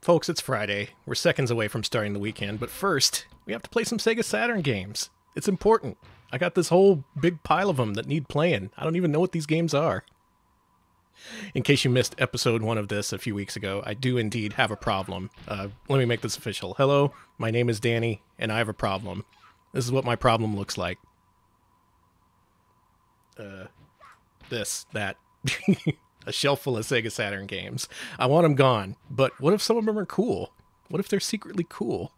Folks, it's Friday. We're seconds away from starting the weekend, but first, we have to play some Sega Saturn games. It's important. I got this whole big pile of them that need playing. I don't even know what these games are. In case you missed episode 1 of this a few weeks ago, I do indeed have a problem. Let me make this official. Hello, my name is Danny, and I have a problem. This is what my problem looks like. That. A shelf full of Sega Saturn games. I want them gone, but what if some of them are cool? What if they're secretly cool?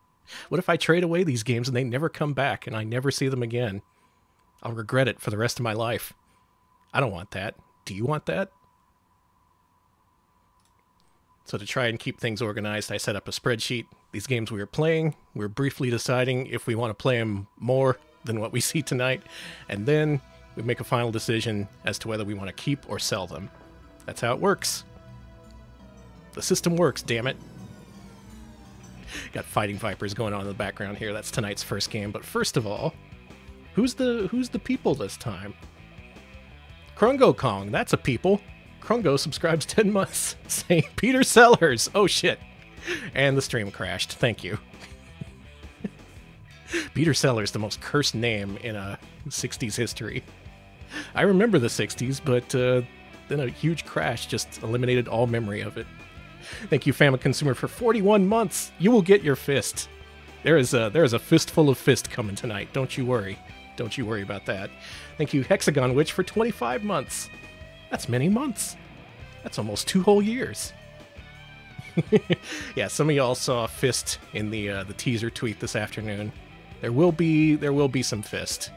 What if I trade away these games and they never come back and I never see them again? I'll regret it for the rest of my life. I don't want that. Do you want that? So to try and keep things organized, I set up a spreadsheet. These games we were playing, we're briefly deciding if we want to play them more than what we see tonight, and then we make a final decision as to whether we want to keep or sell them. That's how it works. The system works, damn it. Got Fighting Vipers going on in the background here. That's tonight's first game. But first of all, who's the people this time? Krungo Kong, that's a people. Krungo subscribes 10 months saying Peter Sellers. Oh shit. And the stream crashed. Thank you. Peter Sellers, the most cursed name in 60s history. I remember the 60s, but then a huge crash just eliminated all memory of it. Thank you, Family Consumer, for 41 months. You will get your fist. There is a fistful of fist coming tonight. Don't you worry. Don't you worry about that. Thank you, Hexagon Witch, for 25 months. That's many months. That's almost 2 whole years. Yeah, some of y'all saw fist in the teaser tweet this afternoon. There will be some fist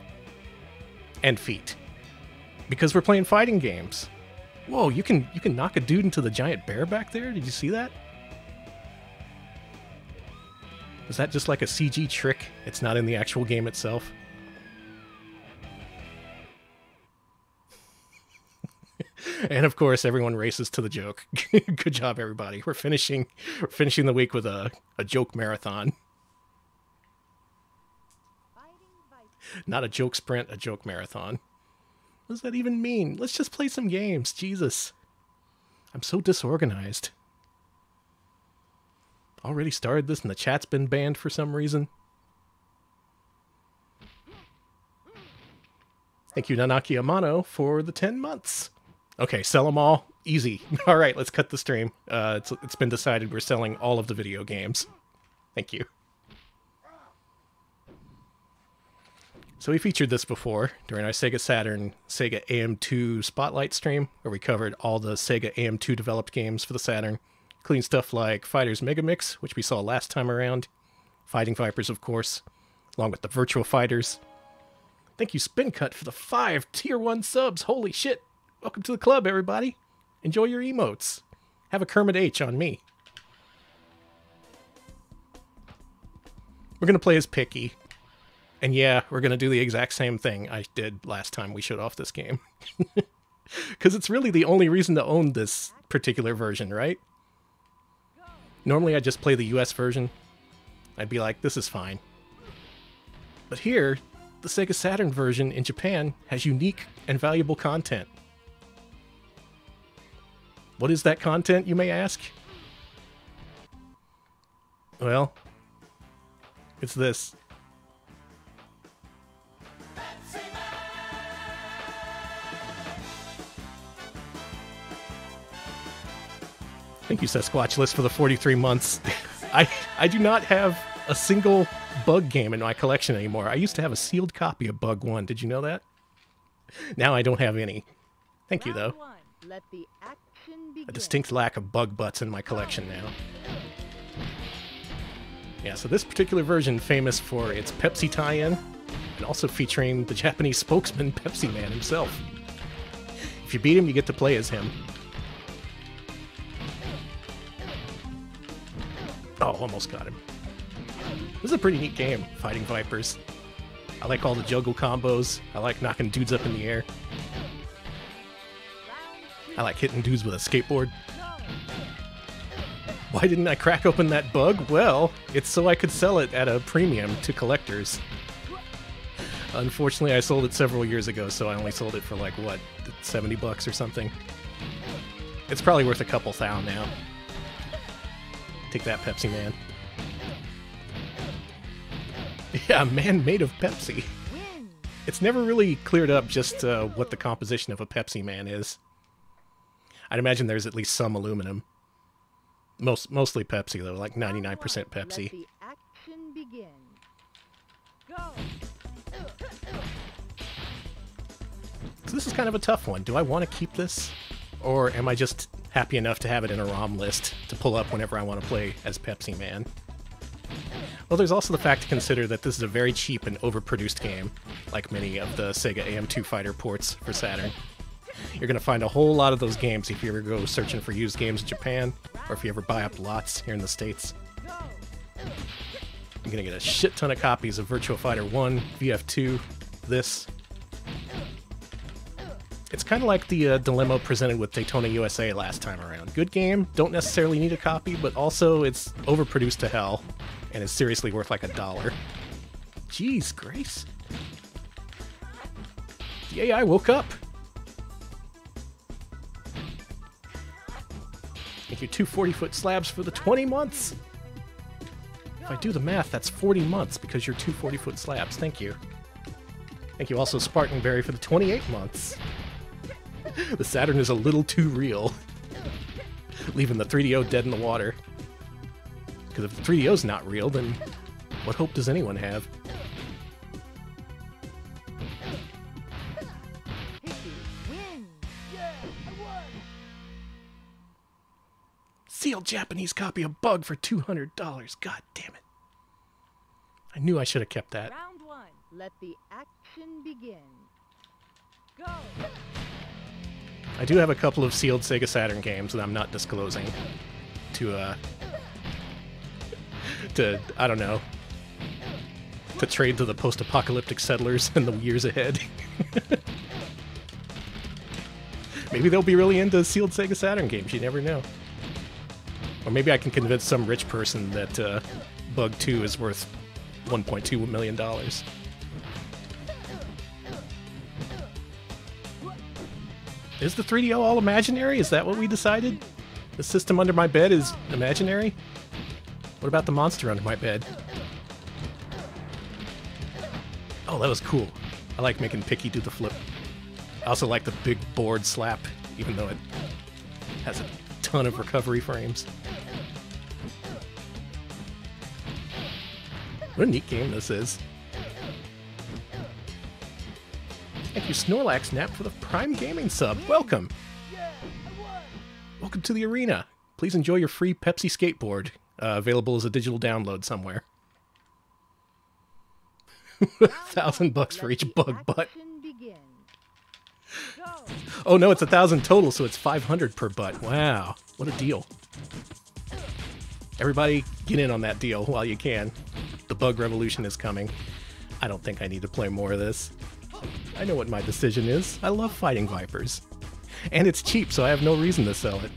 and feet because we're playing fighting games. Whoa, you can knock a dude into the giant bear back there? Did you see that? Is that just like a CG trick? It's not in the actual game itself? And of course, everyone races to the joke. Good job, everybody. We're finishing the week with a joke marathon. Not a joke sprint, a joke marathon. What does that even mean? Let's just play some games. Jesus. I'm so disorganized. Already started this and the chat's been banned for some reason. Thank you, Nanaki Amano, for the 10 months. Okay, sell them all. Easy. All right, let's cut the stream. It's been decided we're selling all of the video games. Thank you. So we featured this before during our Sega Saturn, Sega AM2 Spotlight stream, where we covered all the Sega AM2 developed games for the Saturn, including stuff like Fighters Megamix, which we saw last time around, Fighting Vipers, of course, along with the Virtua Fighters. Thank you, Spin Cut, for the 5 Tier 1 subs. Holy shit. Welcome to the club, everybody. Enjoy your emotes. Have a Kermit H on me. We're going to play as Picky. And yeah, we're going to do the exact same thing I did last time we showed off this game. Because it's really the only reason to own this particular version, right? Normally I just play the US version. I'd be like, this is fine. But here, the Sega Saturn version in Japan has unique and valuable content. What is that content, you may ask? Well, it's this. Thank you, Sasquatch List, for the 43 months. I do not have a single Bug game in my collection anymore. I used to have a sealed copy of Bug 1. Did you know that? Now I don't have any. Thank you, though. A distinct lack of Bug butts in my collection now. Yeah, so this particular version, famous for its Pepsi tie-in, and also featuring the Japanese spokesman, Pepsi Man himself. If you beat him, you get to play as him. Oh, almost got him. This is a pretty neat game, Fighting Vipers. I like all the juggle combos. I like knocking dudes up in the air. I like hitting dudes with a skateboard. Why didn't I crack open that bug? Well, it's so I could sell it at a premium to collectors. Unfortunately, I sold it several years ago, so I only sold it for like, what, 70 bucks or something? It's probably worth a couple thou now. Take that, Pepsi Man. Yeah, a man made of Pepsi. It's never really cleared up just what the composition of a Pepsi Man is. I'd imagine there's at least some aluminum. Mostly Pepsi, though, like 99% Pepsi. Let the action begin. Go. So this is kind of a tough one. Do I want to keep this? Or am I just happy enough to have it in a ROM list to pull up whenever I want to play as Pepsi Man? Well, there's also the fact to consider that this is a very cheap and overproduced game, like many of the Sega AM2 fighter ports for Saturn. You're going to find a whole lot of those games if you ever go searching for used games in Japan, or if you ever buy up lots here in the States. You're going to get a shit ton of copies of Virtua Fighter 1, VF2, this. It's kind of like the dilemma presented with Daytona USA last time around. Good game, don't necessarily need a copy, but also it's overproduced to hell, and is seriously worth like $1. Jeez, Grace. The AI woke up. Thank you, 2 40-foot slabs for the 20 months. If I do the math, that's 40 months because you're 2 40-foot slabs. Thank you. Thank you also, Spartanberry, for the 28 months. The Saturn is a little too real. Leaving the 3DO dead in the water. Because if the 3DO's not real, then what hope does anyone have? Sealed Japanese copy of Bug for $200. God damn it. I knew I should have kept that. Round 1. Let the action begin. Go. I do have a couple of sealed Sega Saturn games that I'm not disclosing to I don't know, to trade to the post-apocalyptic settlers in the years ahead. Maybe they'll be really into sealed Sega Saturn games, you never know. Or maybe I can convince some rich person that Bug 2 is worth $1.2 million. Is the 3DO all imaginary? Is that what we decided? The system under my bed is imaginary? What about the monster under my bed? Oh, that was cool. I like making Picky do the flip. I also like the big board slap, even though it has a ton of recovery frames. What a neat game this is. Thank you, Snorlax Nap, for the Prime Gaming sub. Welcome! Welcome to the arena. Please enjoy your free Pepsi skateboard, available as a digital download somewhere. $1,000 for each bug butt. Oh no, it's 1,000 total, so it's 500 per butt. Wow, what a deal. Everybody get in on that deal while you can. The bug revolution is coming. I don't think I need to play more of this. I know what my decision is. I love fighting Vipers. And it's cheap, so I have no reason to sell it.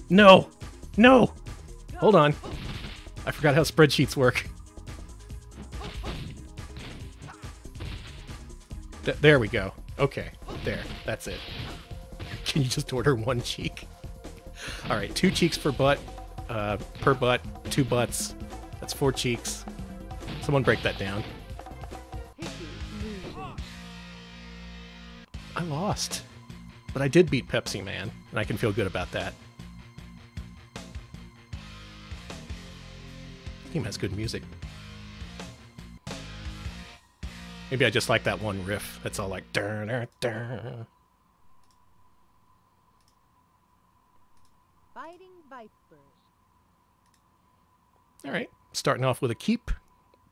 No! No! Hold on. I forgot how spreadsheets work. There we go. Okay, there. That's it. Can you just order 1 cheek? Alright, 2 cheeks per butt. Per butt, 2 butts. That's 4 cheeks. Someone break that down. I lost. But I did beat Pepsi Man, and I can feel good about that. The game has good music. Maybe I just like that one riff. That's all like... Dun, dun, dun. Fighting Vipers. Alright, starting off with a keep.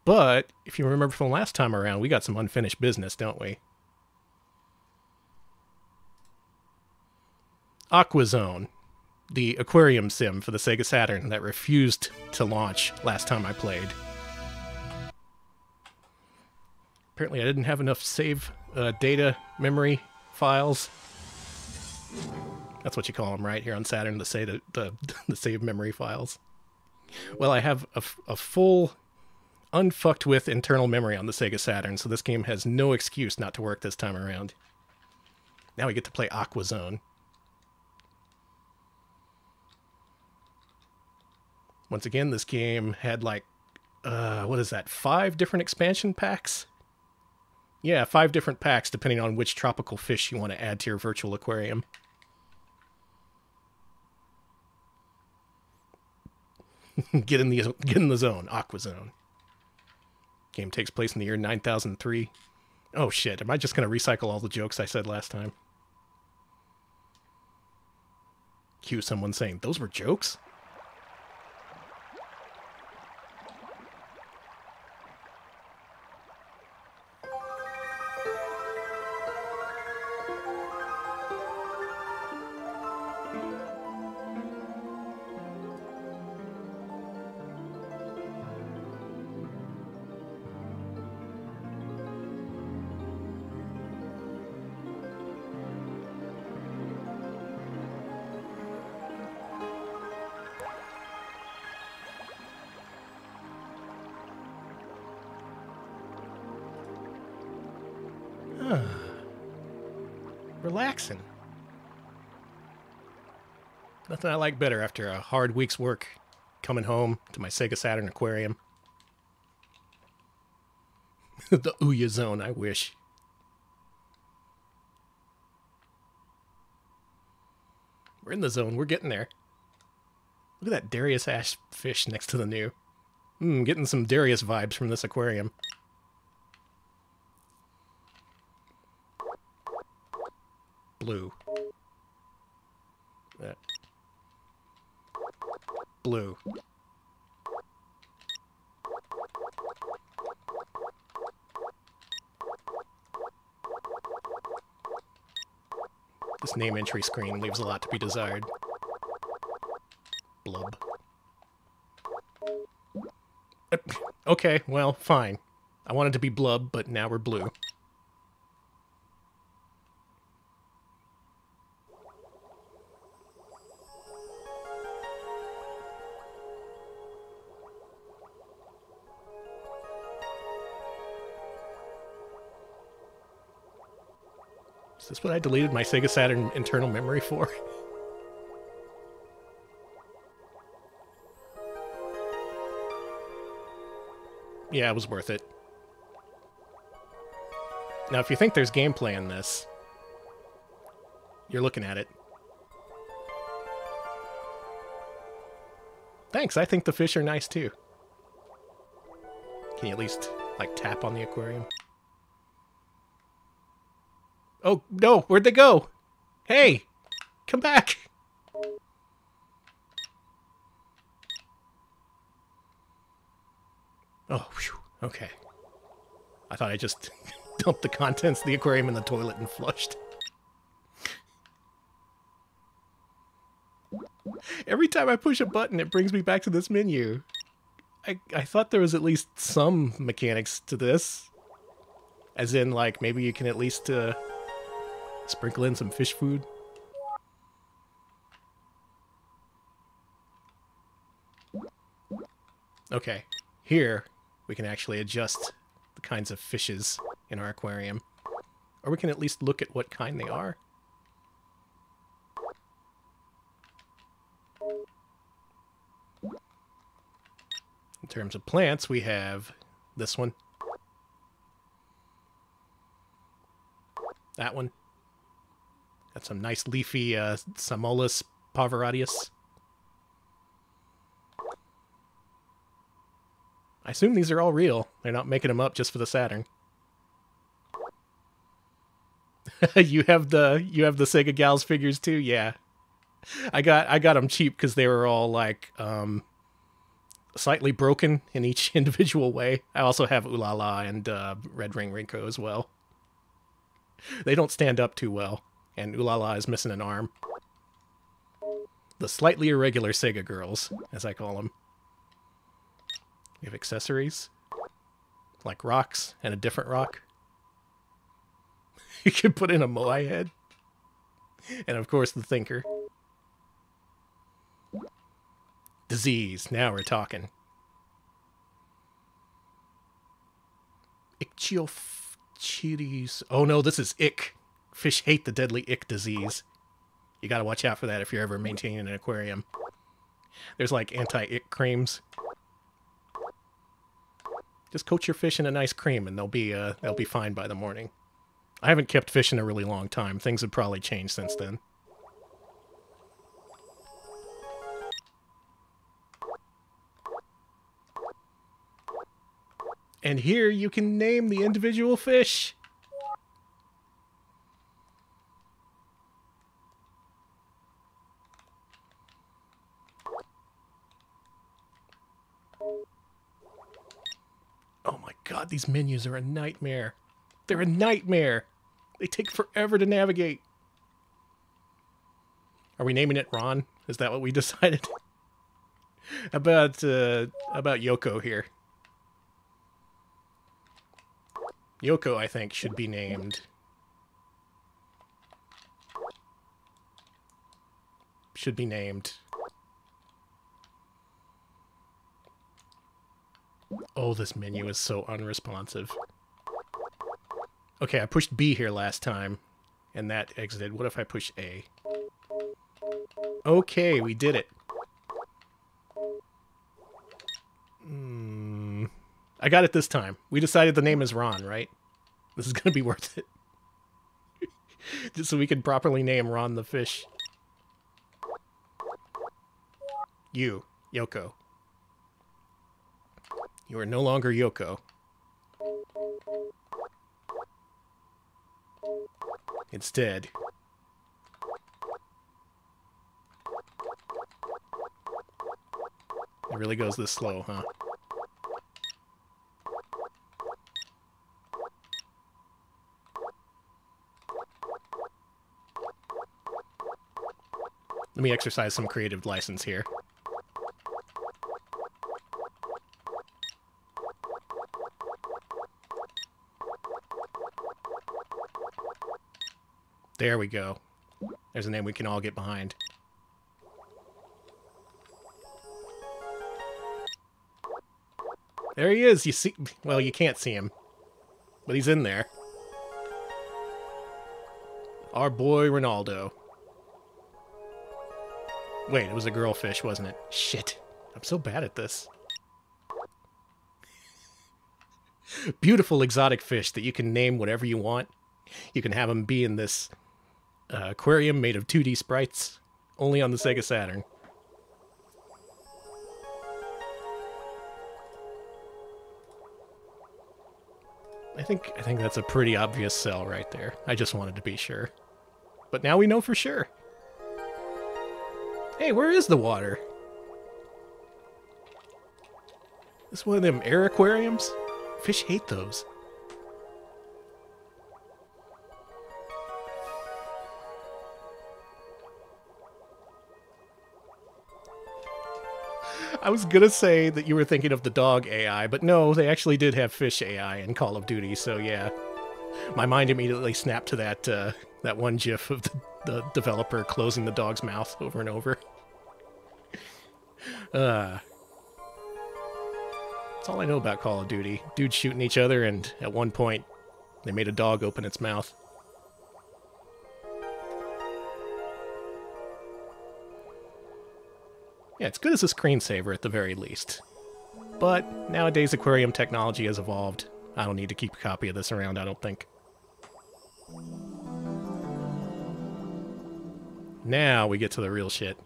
But, if you remember from last time around, we got some unfinished business, don't we? Aquazone, the aquarium sim for the Sega Saturn that refused to launch last time I played. Apparently I didn't have enough save data memory files. That's what you call them, right? Here on Saturn, the save memory files. Well, I have a full, unfucked with internal memory on the Sega Saturn, so this game has no excuse not to work this time around. Now we get to play Aquazone. Once again, this game had like, what is that, 5 different expansion packs? Yeah, 5 different packs depending on which tropical fish you want to add to your virtual aquarium. Get in the zone, Aquazone. Game takes place in the year 9003. Oh shit, am I just going to recycle all the jokes I said last time? Cue someone saying, those were jokes? Relaxing. Nothing I like better after a hard week's work. Coming home to my Sega Saturn aquarium. The Ouya zone, I wish. We're in the zone. We're getting there. Look at that Darius Ash fish next to the new. Getting some Darius vibes from this aquarium. Blue. Blue. This name entry screen leaves a lot to be desired. Blub. Okay, well, fine. I wanted to be Blub, but now we're blue. Is this what I deleted my Sega Saturn internal memory for? Yeah, it was worth it. Now, if you think there's gameplay in this, you're looking at it. Thanks, I think the fish are nice too. Can you at least, like, tap on the aquarium? Oh, no, where'd they go? Hey, come back! Oh, whew, okay. I thought I just dumped the contents of the aquarium in the toilet and flushed. Every time I push a button, it brings me back to this menu. I thought there was at least some mechanics to this. As in, like, maybe you can at least sprinkle in some fish food. Okay, here we can actually adjust the kinds of fishes in our aquarium. Or we can at least look at what kind they are. In terms of plants, we have this one. That one. Got some nice leafy Samolus parvaradius. I assume these are all real. They're not making them up just for the Saturn. you have the Sega Gals figures too? Yeah. I got them cheap because they were all like slightly broken in each individual way. I also have Ulala and Red Ring Rinko as well. They don't stand up too well, and Ulala is missing an arm. The slightly irregular Sega girls, as I call them. We have accessories, like rocks and a different rock. You can put in a Moai head. And of course the thinker. Disease, now we're talking. Ichthyophthirius. Oh no, this is ick Fish hate the deadly ick disease. You gotta watch out for that if you're ever maintaining an aquarium. There's like anti-ick creams. Just coat your fish in a nice cream and they'll be fine by the morning. I haven't kept fish in a really long time. Things have probably changed since then. And here you can name the individual fish. Oh my god, these menus are a nightmare. They're a nightmare. They take forever to navigate. Are we naming it Ron? Is that what we decided? about Yoko here. Yoko, I think, should be named... Oh, this menu is so unresponsive. Okay, I pushed B here last time, and that exited. What if I push A? Okay, we did it. I got it this time. We decided the name is Ron, right? This is gonna be worth it. Just so we can properly name Ron the fish. You, Yoko. You are no longer Yoko. Instead, it really goes this slow, huh? Let me exercise some creative license here. There we go. There's a name we can all get behind. There he is. You see... Well, you can't see him. But he's in there. Our boy Ronaldo. Wait, it was a girl fish, wasn't it? Shit. I'm so bad at this. Beautiful exotic fish that you can name whatever you want. You can have them be in this aquarium made of 2D sprites, only on the Sega Saturn. I think that's a pretty obvious sell right there. I just wanted to be sure. But now we know for sure. Hey, where is the water? This one of them air aquariums? Fish hate those. I was gonna say that you were thinking of the dog AI, but no, they actually did have fish AI in Call of Duty, so yeah. My mind immediately snapped to that one gif of the developer closing the dog's mouth over and over. That's all I know about Call of Duty. Dudes shooting each other, and at one point, they made a dog open its mouth. Yeah, it's good as a screensaver at the very least. But nowadays aquarium technology has evolved. I don't need to keep a copy of this around, I don't think. Now we get to the real shit.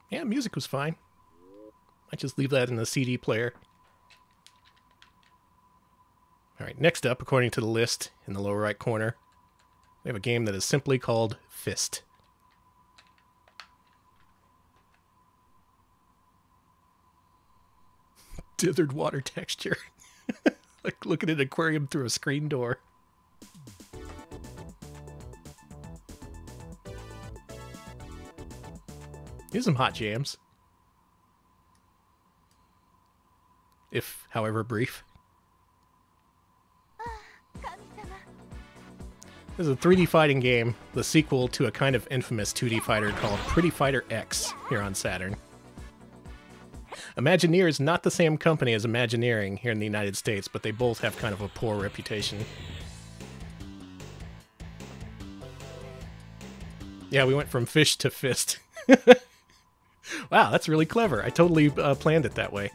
Yeah, music was fine. Might just leave that in the CD player. Alright, next up, according to the list in the lower right corner, we have a game that is simply called Fist. Dithered water texture. Like looking at an aquarium through a screen door. Here's some hot jams. If, however, brief. This is a 3D fighting game, the sequel to a kind of infamous 2D fighter called Pretty Fighter X here on Saturn. Imagineer is not the same company as Imagineering here in the United States, but they both have kind of a poor reputation. Yeah, we went from fish to fist. Wow, that's really clever. I totally planned it that way.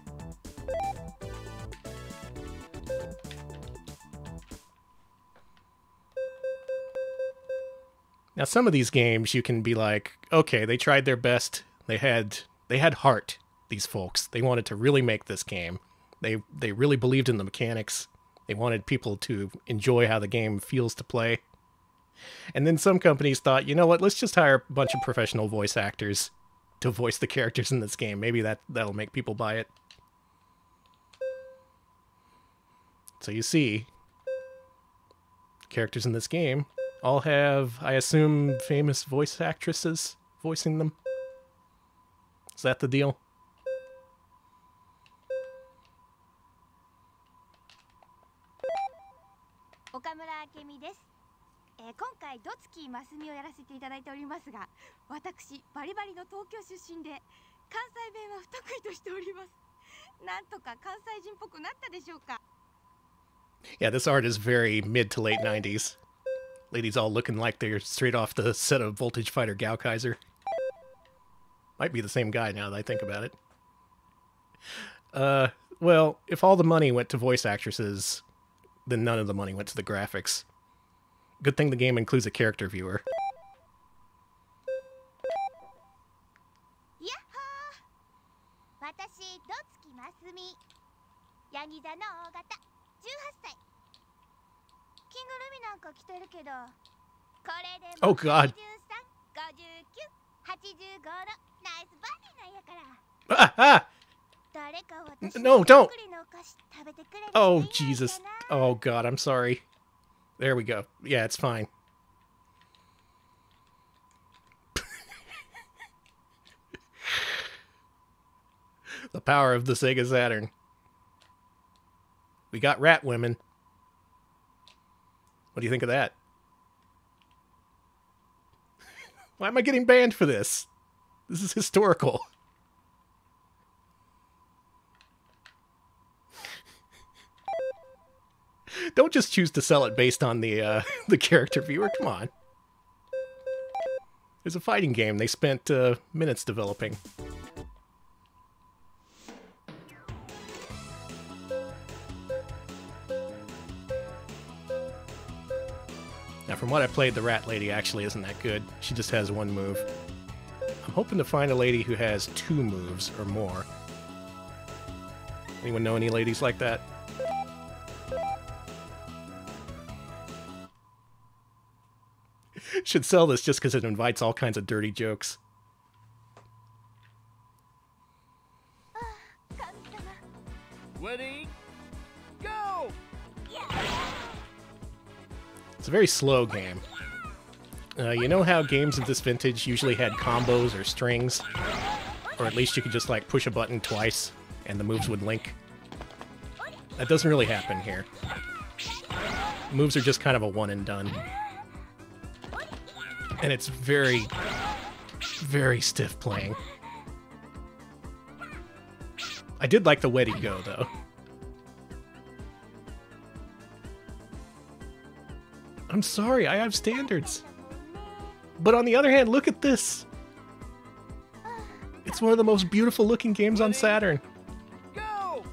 Now, some of these games you can be like, okay, they tried their best. They had heart, these folks. They wanted to really make this game. They really believed in the mechanics. They wanted people to enjoy how the game feels to play. And then some companies thought, you know what, let's just hire a bunch of professional voice actors to voice the characters in this game. Maybe that'll make people buy it. So you see, characters in this game all have, I assume, famous voice actresses voicing them. Is that the deal? Yeah, this art is very mid to late 90s. Ladies all looking like they're straight off the set of Voltage Fighter Gaokaiser. Might be the same guy now that I think about it. Well, if all the money went to voice actresses, then none of the money went to the graphics. Good thing the game includes a character viewer. Oh god. Ah! No, don't! Oh, Jesus. Oh god, I'm sorry. There we go. Yeah, it's fine. The power of the Sega Saturn. We got rat women. What do you think of that? Why am I getting banned for this? This is historical. Don't just choose to sell it based on the character viewer. Come on. There's a fighting game they spent minutes developing. Now, from what I played, the rat lady actually isn't that good. She just has one move. I'm hoping to find a lady who has 2 moves or more. Anyone know any ladies like that? Should sell this just because it invites all kinds of dirty jokes. Ready? Go! It's a very slow game. You know how games of this vintage usually had combos or strings? Or at least you could just like push a button twice and the moves would link? That doesn't really happen here. Moves are just kind of a one and done. And it's very, very stiff playing. I did like the Weddy Go, though. I'm sorry, I have standards. But on the other hand, look at this. It's one of the most beautiful looking games on Saturn. Go!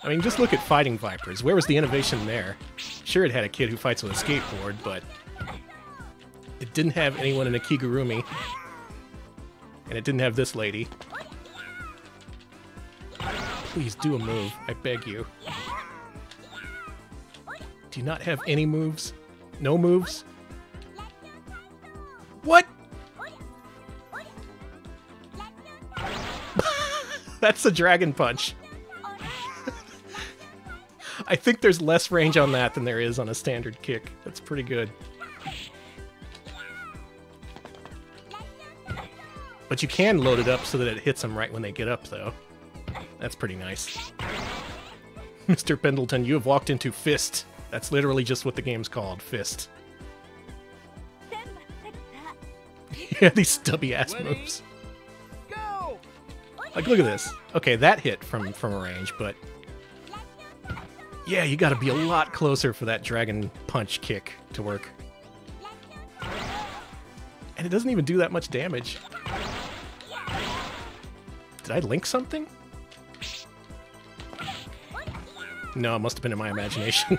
I mean, just look at Fighting Vipers. Where was the innovation there? Sure, it had a kid who fights with a skateboard, but it didn't have anyone in a Kigurumi. And it didn't have this lady. Please do a move, I beg you. Do you not have any moves? No moves? What? That's a Dragon Punch. I think there's less range on that than there is on a standard kick. That's pretty good. But you can load it up so that it hits them right when they get up, though. That's pretty nice. Mr. Pendleton, you have walked into Fist. That's literally just what the game's called, Fist. Yeah, these stubby ass moves. Go! Like, look at this. Okay, that hit from a range, but yeah, you gotta be a lot closer for that dragon punch kick to work. And it doesn't even do that much damage. Did I link something? No, it must have been in my imagination.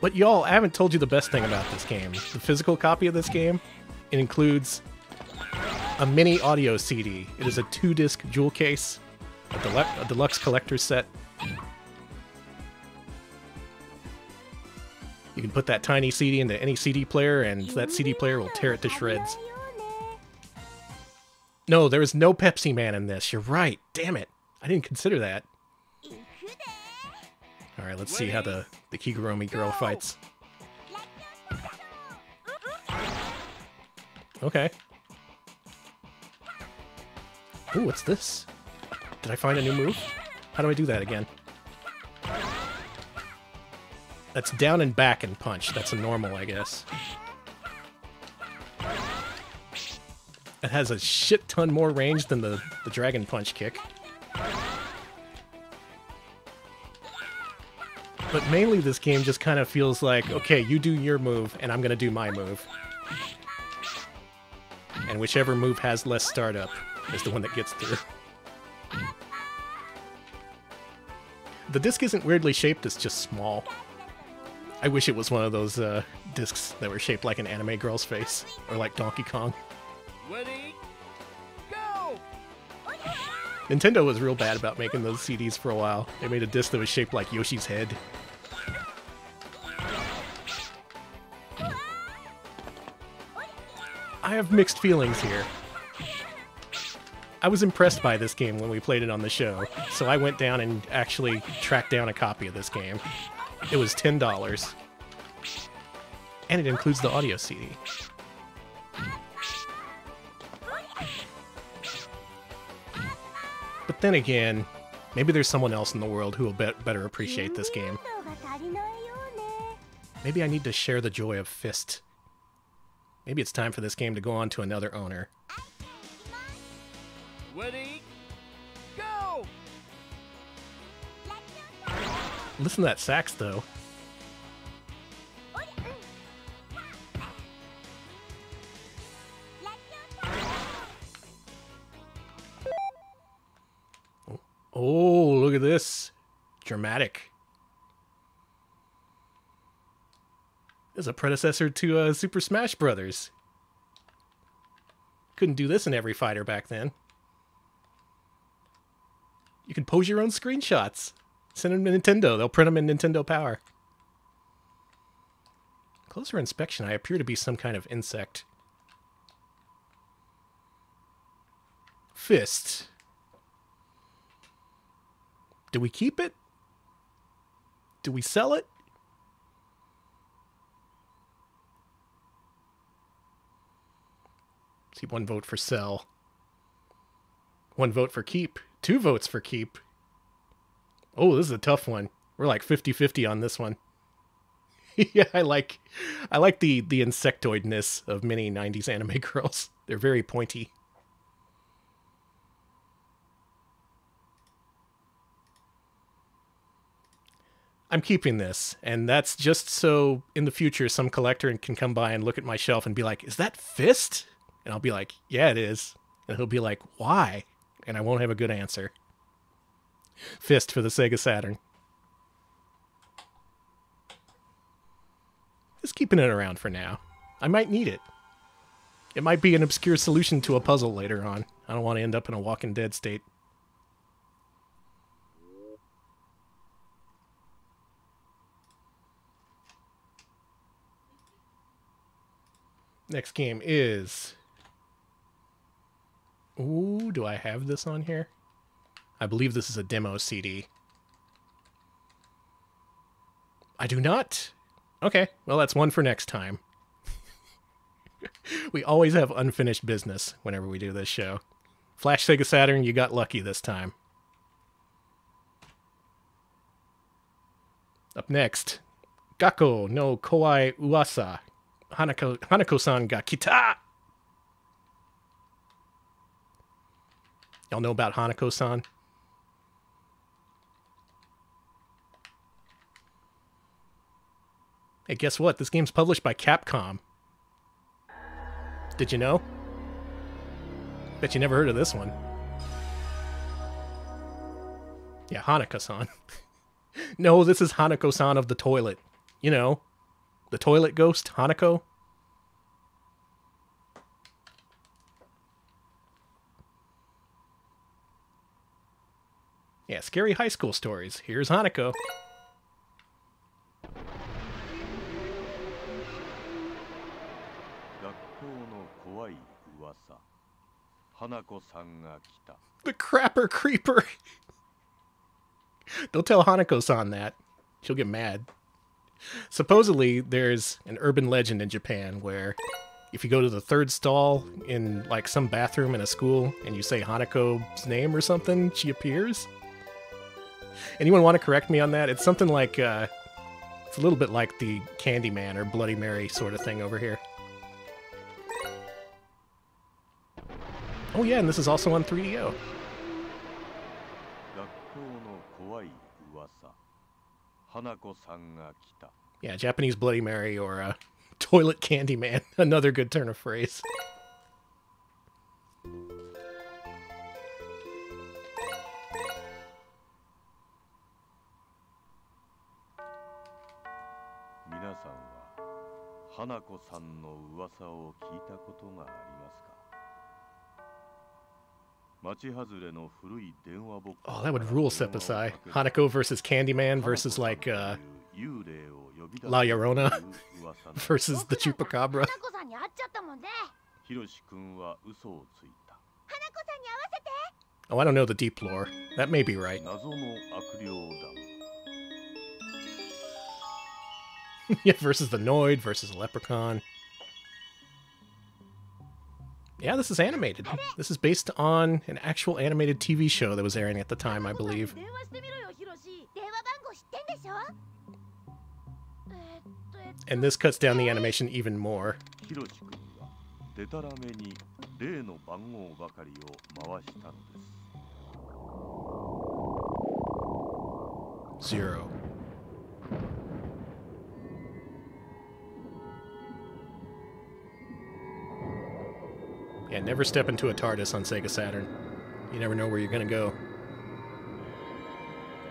But y'all, I haven't told you the best thing about this game. The physical copy of this game, it includes a mini audio CD. It is a 2-disc jewel case, a deluxe collector's set. You can put that tiny CD into any CD player, and that CD player will tear it to shreds. No, there is no Pepsi Man in this. You're right. Damn it. I didn't consider that. Alright, let's see how the Kigurumi girl fights. Okay. Ooh, what's this? Did I find a new move? How do I do that again? That's down and back and punch. That's a normal, I guess. It has a shit ton more range than the dragon punch kick. But mainly this game just kind of feels like, okay, you do your move, and I'm gonna do my move. And whichever move has less startup is the one that gets through. The disc isn't weirdly shaped, it's just small. I wish it was one of those discs that were shaped like an anime girl's face, or like Donkey Kong. Ready? Go! Nintendo was real bad about making those CDs for a while. They made a disc that was shaped like Yoshi's head. I have mixed feelings here. I was impressed by this game when we played it on the show, so I went down and actually tracked down a copy of this game. It was $10. And it includes the audio CD. But then again, maybe there's someone else in the world who will better appreciate this game. Maybe I need to share the joy of Fist. Maybe it's time for this game to go on to another owner. Ready? Go! Listen to that sax, though. Oh, look at this. Dramatic. It's a predecessor to Super Smash Brothers. Couldn't do this in every fighter back then. You can pose your own screenshots. Send them to Nintendo. They'll print them in Nintendo Power. Closer inspection, I appear to be some kind of insect. Fist. Do we keep it? Do we sell it? See, 1 vote for sell. 1 vote for keep. 2 votes for keep. Oh, this is a tough one. We're like 50-50 on this one. Yeah, I like the insectoidness of many 90s anime girls. They're very pointy. I'm keeping this, and that's just so in the future some collector can come by and look at my shelf and be like, is that Fist? And I'll be like, yeah, it is. And he'll be like, why? And I won't have a good answer. Fist for the Sega Saturn. Just keeping it around for now. I might need it. It might be an obscure solution to a puzzle later on. I don't want to end up in a Walking Dead state. Next game is... Ooh, do I have this on here? I believe this is a demo CD. I do not? Okay, well that's one for next time. We always have unfinished business whenever we do this show. Flash Sega Saturn, you got lucky this time. Up next, Gakkou no Kowai Uwasa. Hanako-san ga kita! Y'all know about Hanako-san? Hey, guess what? This game's published by Capcom. Did you know? Bet you never heard of this one. Yeah, Hanako-san. No, this is Hanako-san of the toilet. You know, the toilet ghost, Hanako. Yeah, scary high school stories. Here's Hanako. 怖い噂。花子さんが来た。 The crapper creeper. Don't tell Hanako-san that. She'll get mad. Supposedly, there's an urban legend in Japan where if you go to the third stall in like some bathroom in a school and you say Hanako's name or something, she appears. Anyone want to correct me on that? It's something like, it's a little bit like the Candyman or Bloody Mary sort of thing over here. Oh yeah, and this is also on 3DO. 学校の怖い噂。花子さんが来た。 Yeah, Japanese Bloody Mary or Toilet Candyman. Another good turn of phrase. Minasan wa Hanako-san no uwasa o kiita koto ga arimasu ka? Oh, that would rule Seppuku. Hanako versus Candyman versus like La Llorona versus the Chupacabra. Oh, I don't know the deep lore. That may be right. Yeah, versus the Noid versus the Leprechaun. Yeah, this is animated. This is based on an actual animated TV show that was airing at the time, I believe. And this cuts down the animation even more. 0. Yeah, never step into a TARDIS on Sega Saturn. You never know where you're gonna go.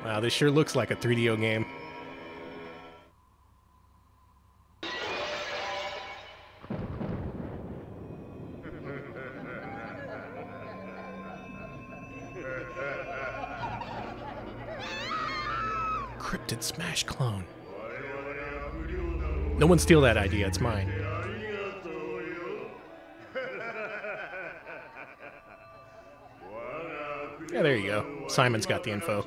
Wow, this sure looks like a 3DO game. Cryptid Smash clone. No one steal that idea, it's mine. Yeah, there you go. Simon's got the info.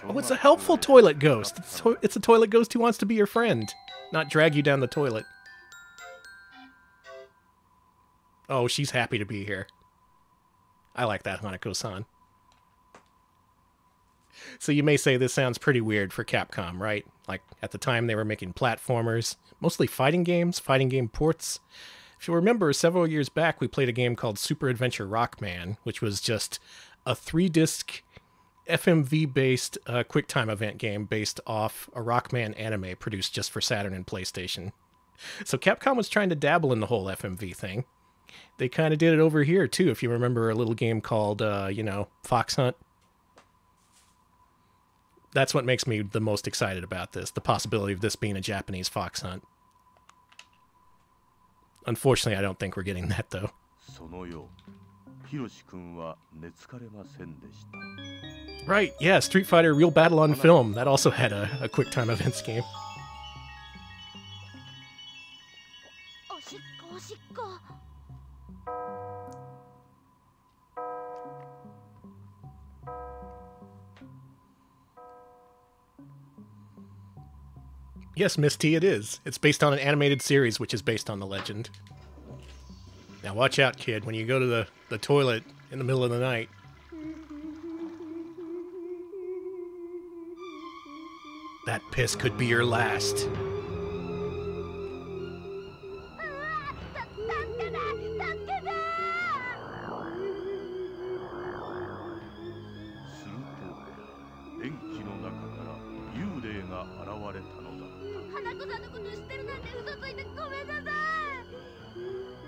Oh, it's a helpful toilet ghost. It's a toilet ghost who wants to be your friend, not drag you down the toilet. Oh, she's happy to be here. I like that, Hanako-san. So you may say this sounds pretty weird for Capcom, right? Like, at the time they were making platformers, mostly fighting games, fighting game ports. If you'll remember, several years back we played a game called Super Adventure Rockman, which was just a 3-disc FMV-based QuickTime event game based off a Rockman anime produced just for Saturn and PlayStation. So Capcom was trying to dabble in the whole FMV thing. They kind of did it over here, too, if you remember a little game called, Fox Hunt. That's what makes me the most excited about this, the possibility of this being a Japanese Fox Hunt. Unfortunately, I don't think we're getting that, though. Right, yeah, Street Fighter Real Battle on Film. That also had a QuickTime events game. Yes, Miss T, it is. It's based on an animated series, which is based on the legend. Now watch out, kid, when you go to the toilet in the middle of the night. That piss could be your last.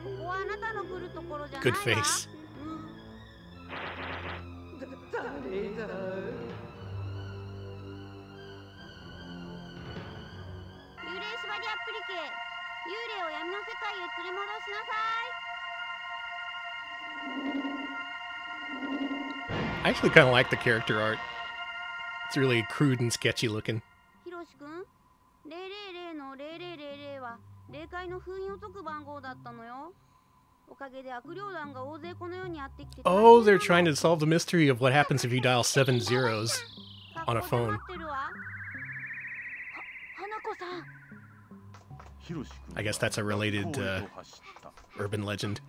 ここはあなたの来るところじゃないわ。 Good face. 幽霊縛りアプリケ、幽霊を闇の世界へ連れ戻しなさい。 I actually kind of like the character art. It's really crude and sketchy looking. ヒロシ君、000の0000は霊界の封印を解く番号だったのよ。おかげで悪霊団が大勢この世にやってきて。Oh, they're trying to solve the mystery of what happens if you dial 7 zeros on a phone. I guess that's a related urban legend.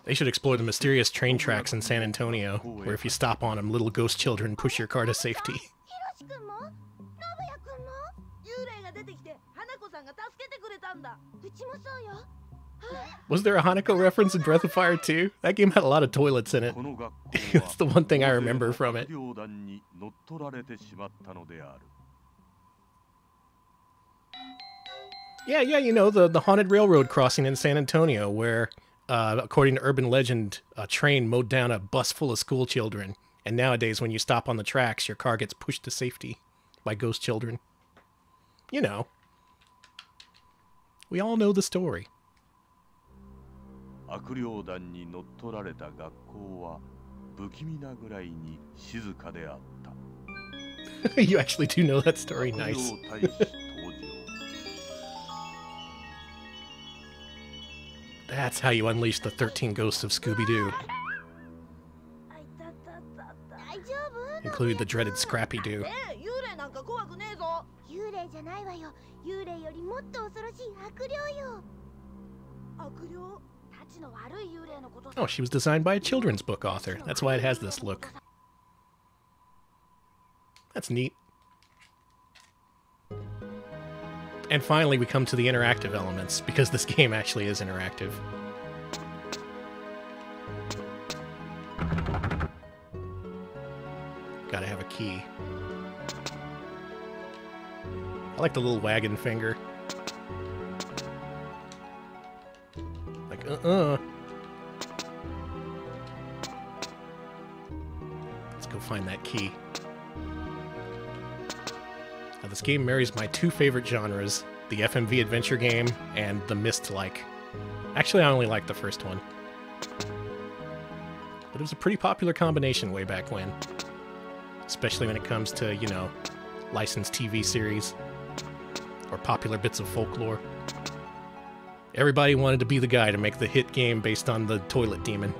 They should explore the mysterious train tracks in San Antonio, where if you stop on them, little ghost children push your car to safety. Was there a Hanako reference in Breath of Fire 2? That game had a lot of toilets in it. That's the one thing I remember from it. Yeah, you know, the haunted railroad crossing in San Antonio where, according to urban legend, a train mowed down a bus full of school children. And nowadays, when you stop on the tracks, your car gets pushed to safety by ghost children. You know. We all know the story. You actually do know that story. Nice. That's how you unleash the 13 ghosts of Scooby-Doo. Including the dreaded Scrappy-Doo. Oh, she was designed by a children's book author. That's why it has this look. That's neat. And finally, we come to the interactive elements, because this game actually is interactive. Gotta have a key. I like the little wagon finger. Like, Let's go find that key. Now, this game marries my two favorite genres, the FMV adventure game and the Myst-like. Actually, I only like the first one. But it was a pretty popular combination way back when. Especially when it comes to, you know, licensed TV series or popular bits of folklore. Everybody wanted to be the guy to make the hit game based on the toilet demon.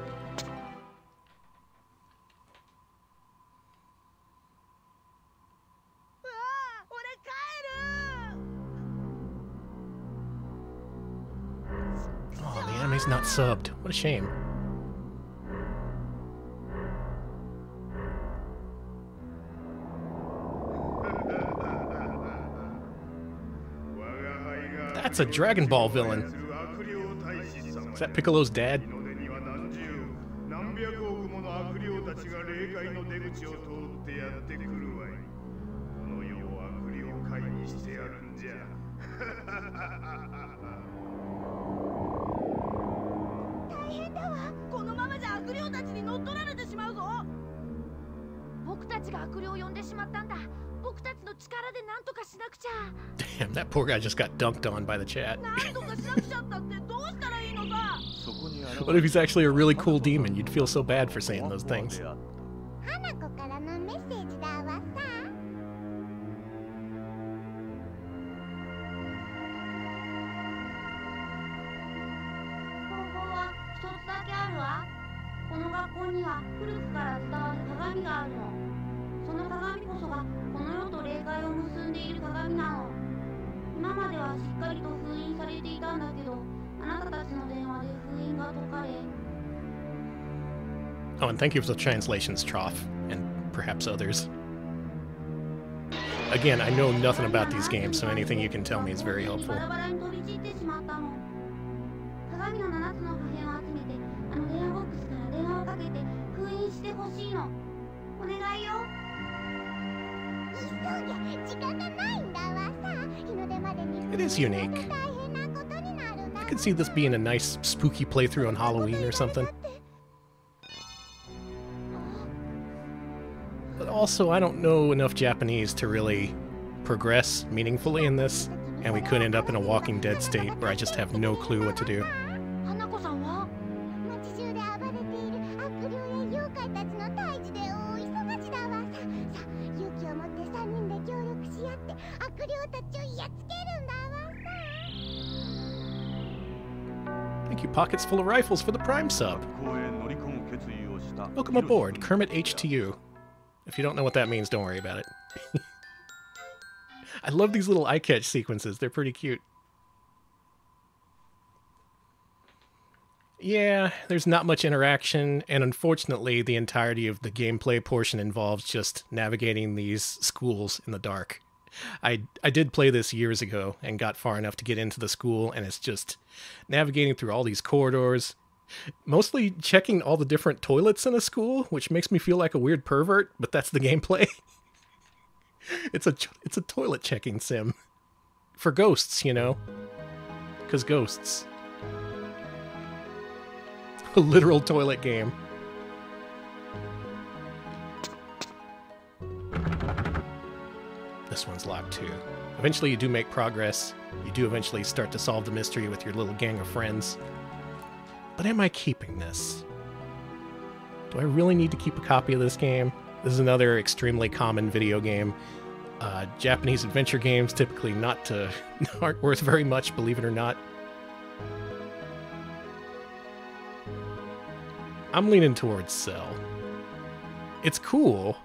Oh, the anime's not subbed. What a shame. That's a Dragon Ball villain. Is that Piccolo's dad? Damn, that poor guy just got dunked on by the chat. What if he's actually a really cool demon? You'd feel so bad for saying those things. Oh, and thank you for the translations, Trough, and perhaps others. Again, I know nothing about these games, so anything you can tell me is very helpful. It is unique. I could see this being a nice, spooky playthrough on Halloween or something. But also, I don't know enough Japanese to really progress meaningfully in this, and we could end up in a Walking Dead state where I just have no clue what to do. Thank you, Pockets Full of Rifles, for the Prime sub. Welcome aboard, Kermit HTU. If you don't know what that means, don't worry about it. I love these little eye-catch sequences. They're pretty cute. Yeah, there's not much interaction, and unfortunately, the entirety of the gameplay portion involves just navigating these schools in the dark. I did play this years ago and got far enough to get into the school, and it's just navigating through all these corridors, mostly checking all the different toilets in a school, which makes me feel like a weird pervert, but that's the gameplay. It's a toilet checking sim. For ghosts, you know? Because ghosts. A literal toilet game. This one's locked too. Eventually you do make progress. You do eventually start to solve the mystery with your little gang of friends. But am I keeping this? Do I really need to keep a copy of this game? This is another extremely common video game. Japanese adventure games typically aren't worth very much, believe it or not. I'm leaning towards sell. It's cool,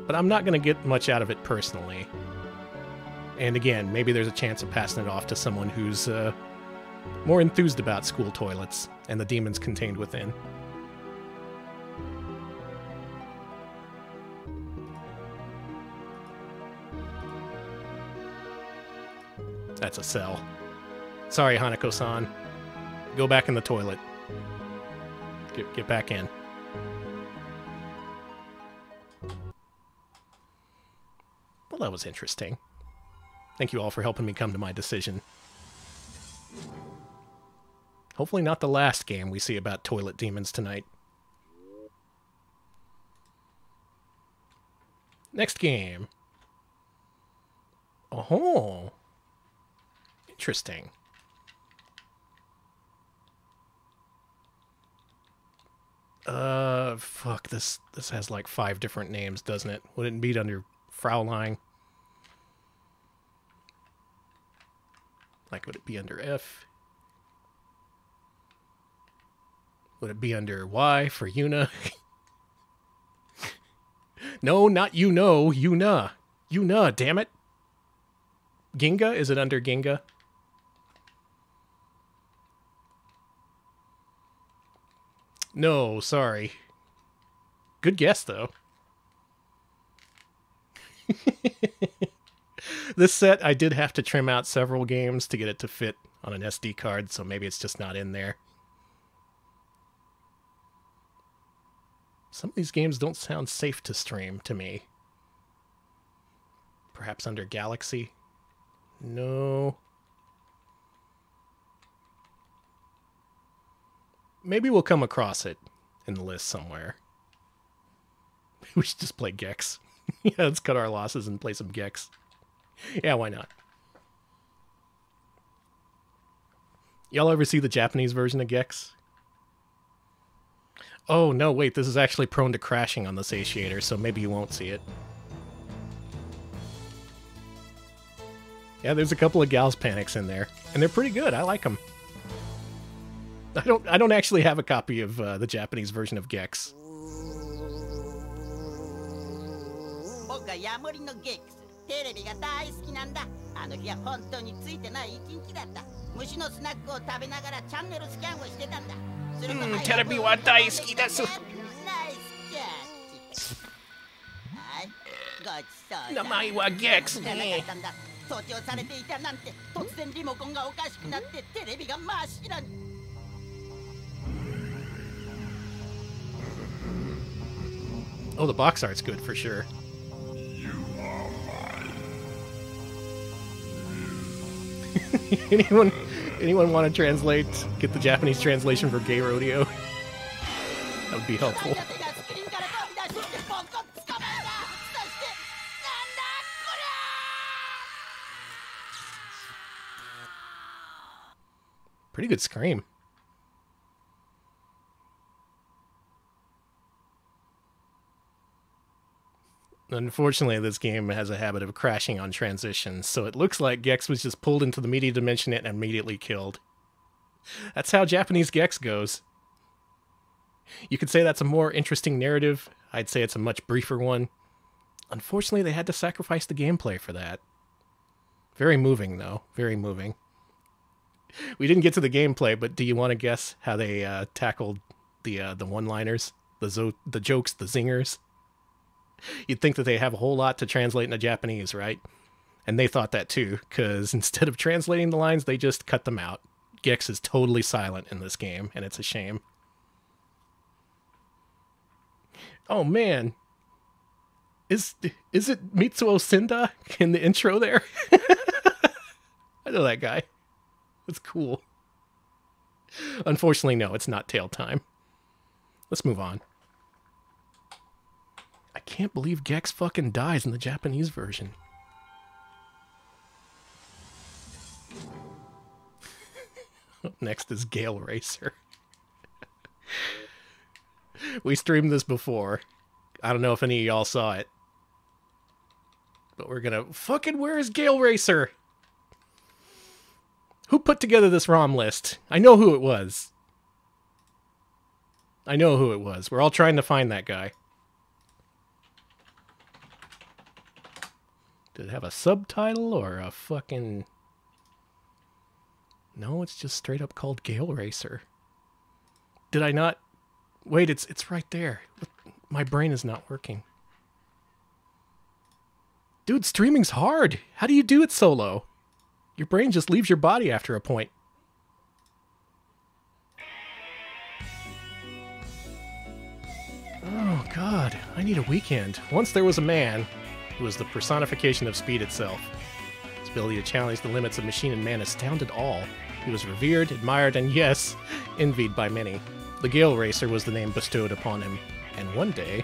but I'm not going to get much out of it personally. And again, maybe there's a chance of passing it off to someone who's more enthused about school toilets and the demons contained within. That's a sell. Sorry, Hanako-san. Go back in the toilet. Get back in. Well, that was interesting. Thank you all for helping me come to my decision. Hopefully not the last game we see about toilet demons tonight. Next game. Oh. Interesting. Fuck, this has like 5 different names, doesn't it? Would it be under Fraulein? Like, would it be under F? Would it be under Y for Yuna? No, not Yuna. Yuna, damn it. Ginga? Is it under Ginga? No, sorry. Good guess, though. This set, I did have to trim out several games to get it to fit on an SD card, so maybe it's just not in there. Some of these games don't sound safe to stream to me. Perhaps under Galaxy? No. Maybe we'll come across it in the list somewhere. We should just play Gex. Yeah, let's cut our losses and play some Gex. Yeah, why not? Y'all ever see the Japanese version of Gex? Oh, no, wait, this is actually prone to crashing on the satiator, so maybe you won't see it. Yeah, there's a couple of Gals Panics in there, and they're pretty good. I like them. I don't actually have a copy of the Japanese version of Gex. あの日は本当についてない一日だった。虫のスナックを食べながらチャンネルスキャンをしてたんだ。するとテレビは大好きです。ナイスキャッチ。はい、ごちそう名前はゲックスね。盗聴されていたなんて、突然リモコンがおかしくなってテレビが真っ白に。Oh, the box art's good for sure. Anyone want to translate? Get the Japanese translation for gay rodeo? That would be helpful. Pretty good scream. Unfortunately, this game has a habit of crashing on transitions, so it looks like Gex was just pulled into the media dimension and immediately killed. That's how Japanese Gex goes. You could say that's a more interesting narrative. I'd say it's a much briefer one. Unfortunately, they had to sacrifice the gameplay for that. Very moving, though. Very moving. We didn't get to the gameplay, but do you want to guess how they tackled the one-liners? The jokes, the zingers? You'd think that they have a whole lot to translate into Japanese, right? And they thought that too, because instead of translating the lines, they just cut them out. Gex is totally silent in this game, and it's a shame. Oh man. Is it Mitsuo Sinda in the intro there? I know that guy. That's cool. Unfortunately, no, it's not tail time. Let's move on. I can't believe Gex fucking dies in the Japanese version. Up next is Gale Racer. We streamed this before. I don't know if any of y'all saw it. But we're gonna... Fucking where is Gale Racer? Who put together this ROM list? I know who it was. I know who it was. We're all trying to find that guy. Did it have a subtitle or a fucking... No, it's just straight up called Gale Racer. Did I not... Wait, it's right there. My brain is not working. Dude, streaming's hard. How do you do it solo? Your brain just leaves your body after a point. Oh, God. I need a weekend. Once there was a man who was the personification of speed itself. His ability to challenge the limits of machine and man astounded all. He was revered, admired, and yes, envied by many. The Gale Racer was the name bestowed upon him. And one day...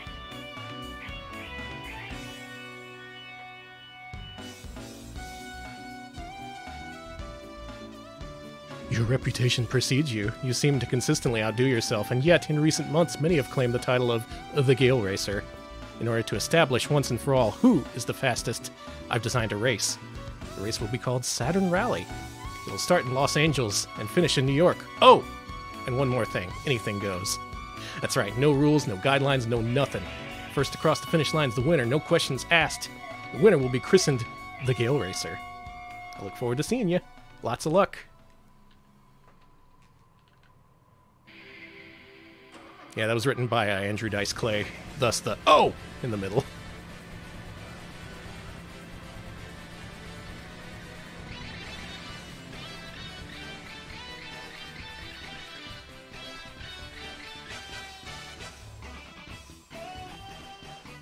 Your reputation precedes you. You seem to consistently outdo yourself, and yet, in recent months, many have claimed the title of the Gale Racer. In order to establish once and for all who is the fastest, I've designed a race. The race will be called Saturn Rally. It'll start in Los Angeles and finish in New York. Oh! And one more thing. Anything goes. That's right, no rules, no guidelines, no nothing. First across the finish line's the winner, no questions asked. The winner will be christened the Gale Racer. I look forward to seeing you. Lots of luck. Yeah, that was written by Andrew Dice Clay, thus the "oh" in the middle.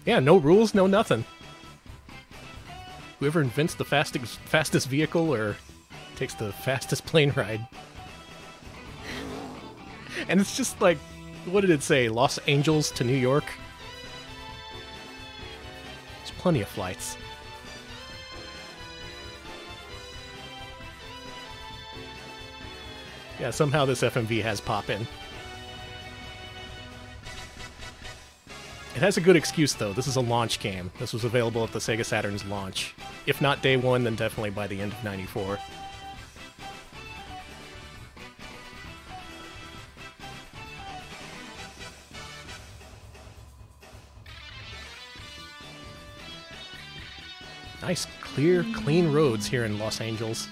Yeah, no rules, no nothing. Whoever invents the fastest vehicle or takes the fastest plane ride. And it's just like, what did it say? Los Angeles to New York? There's plenty of flights. Yeah, somehow this FMV has pop-in. It has a good excuse, though. This is a launch game. This was available at the Sega Saturn's launch. If not day one, then definitely by the end of '94. Nice, clear, clean roads here in Los Angeles.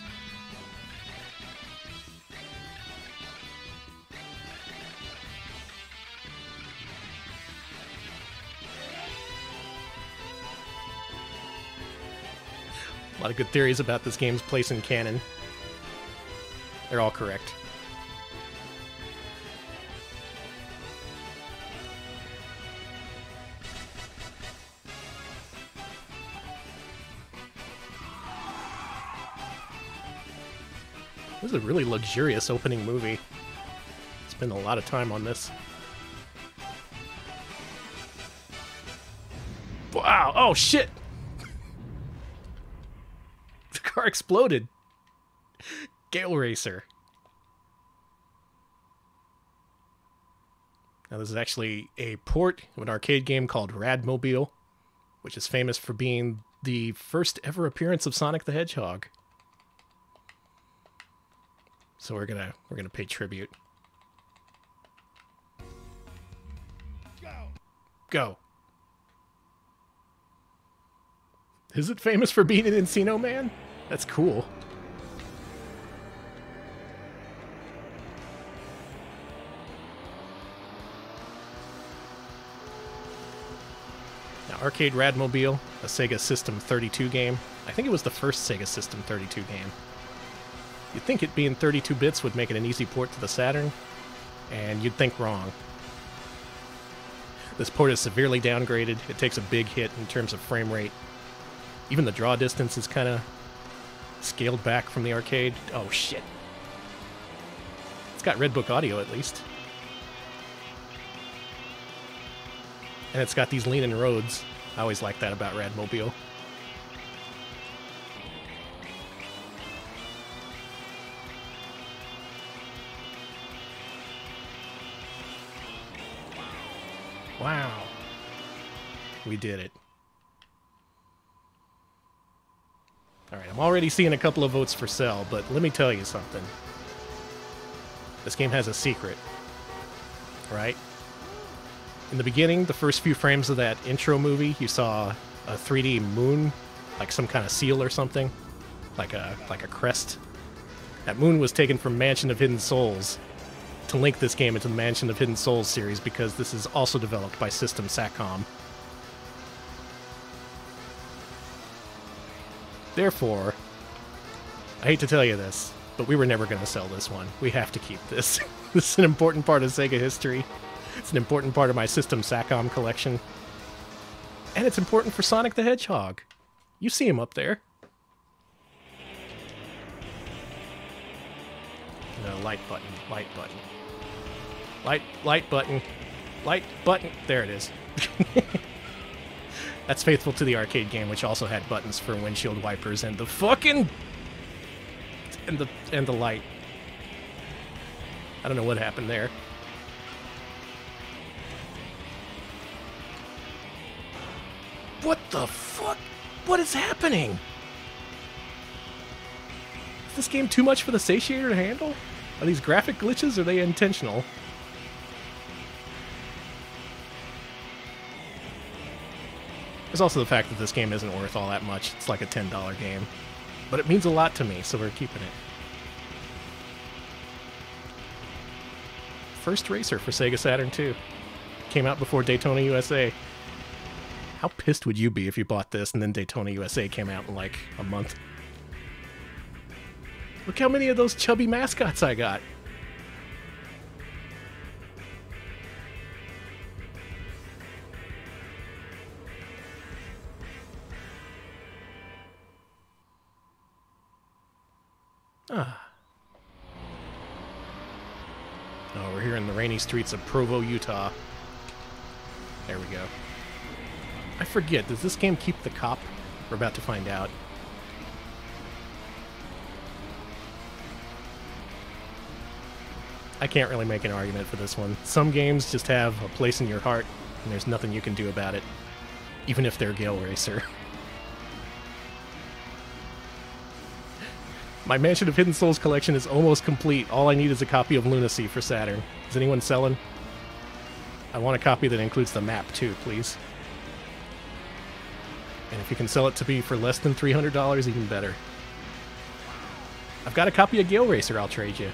A lot of good theories about this game's place in canon. They're all correct. This is a really luxurious opening movie. Spend a lot of time on this. Wow! Oh shit! The car exploded. Gale Racer. Now this is actually a port of an arcade game called Rad Mobile, which is famous for being the first ever appearance of Sonic the Hedgehog. So we're gonna pay tribute. Go. Is it famous for being an Encino Man? That's cool. Now, Arcade Rad Mobile, a Sega System 32 game. I think it was the first Sega System 32 game. You'd think it being 32 bits would make it an easy port to the Saturn, and you'd think wrong. This port is severely downgraded. It takes a big hit in terms of frame rate. Even the draw distance is kind of scaled back from the arcade. Oh shit. It's got Red Book audio at least. And it's got these leaning roads. I always like that about Rad Mobile. Wow. We did it. Alright, I'm already seeing a couple of votes for Cell, but let me tell you something. This game has a secret. Right? In the beginning, the first few frames of that intro movie, you saw a 3D moon, like some kind of seal or something. Like a crest. That moon was taken from Mansion of Hidden Souls to link this game into the Mansion of Hidden Souls series, because this is also developed by System Satcom. Therefore, I hate to tell you this, but we were never going to sell this one. We have to keep this. This is an important part of Sega history. It's an important part of my System Satcom collection. And it's important for Sonic the Hedgehog. You see him up there. No, light button, light button. Light button. Light button. There it is. That's faithful to the arcade game, which also had buttons for windshield wipers and the fucking... And the light. I don't know what happened there. What the fuck? What is happening? Is this game too much for the satiator to handle? Are these graphic glitches, or are they intentional? There's also the fact that this game isn't worth all that much. It's like a $10 game. But it means a lot to me, so we're keeping it. First racer for Sega Saturn 2. Came out before Daytona USA. How pissed would you be if you bought this and then Daytona USA came out in like a month? Look how many of those chubby mascots I got. Ah. Oh, we're here in the rainy streets of Provo, Utah. There we go. I forget, does this game keep the cop? We're about to find out. I can't really make an argument for this one. Some games just have a place in your heart, and there's nothing you can do about it. Even if they're Gale Racer. My Mansion of Hidden Souls collection is almost complete. All I need is a copy of Lunacy for Saturn. Is anyone selling? I want a copy that includes the map too, please. And if you can sell it to me for less than $300, even better. I've got a copy of Gale Racer I'll trade you.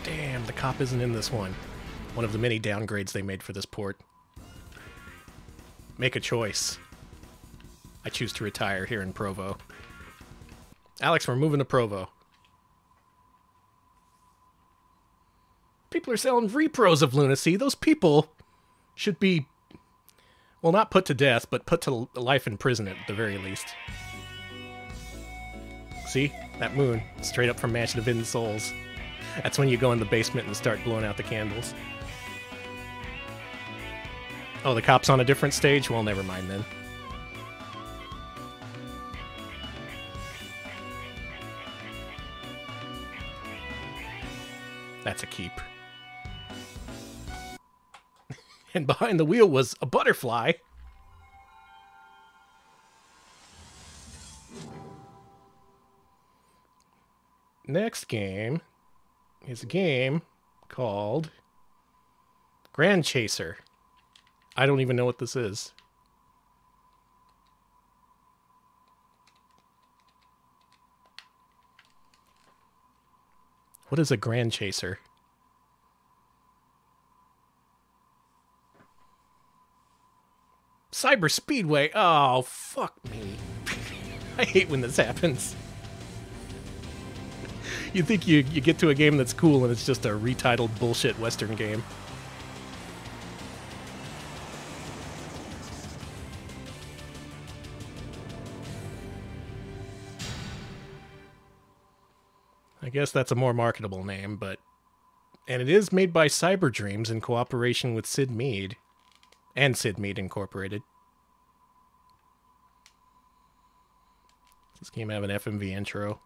Damn, the cop isn't in this one. One of the many downgrades they made for this port. Make a choice. I choose to retire here in Provo. Alex, we're moving to Provo. People are selling repros of Lunacy. Those people should be, well, not put to death, but put to life in prison at the very least. See? That moon. Straight up from Mansion of Hidden Souls. That's when you go in the basement and start blowing out the candles. Oh, the cop's on a different stage? Well, never mind then. That's a keep. And behind the wheel was a butterfly. Next game is a game called Gran Chaser. I don't even know what this is. What is a Gran Chaser? Cyber Speedway. Oh, fuck me. I hate when this happens. You think you get to a game that's cool and it's just a retitled bullshit Western game. I guess that's a more marketable name, but... And it is made by Cyber Dreams in cooperation with Sid Mead. And Sid Mead Incorporated. Does this game have an FMV intro?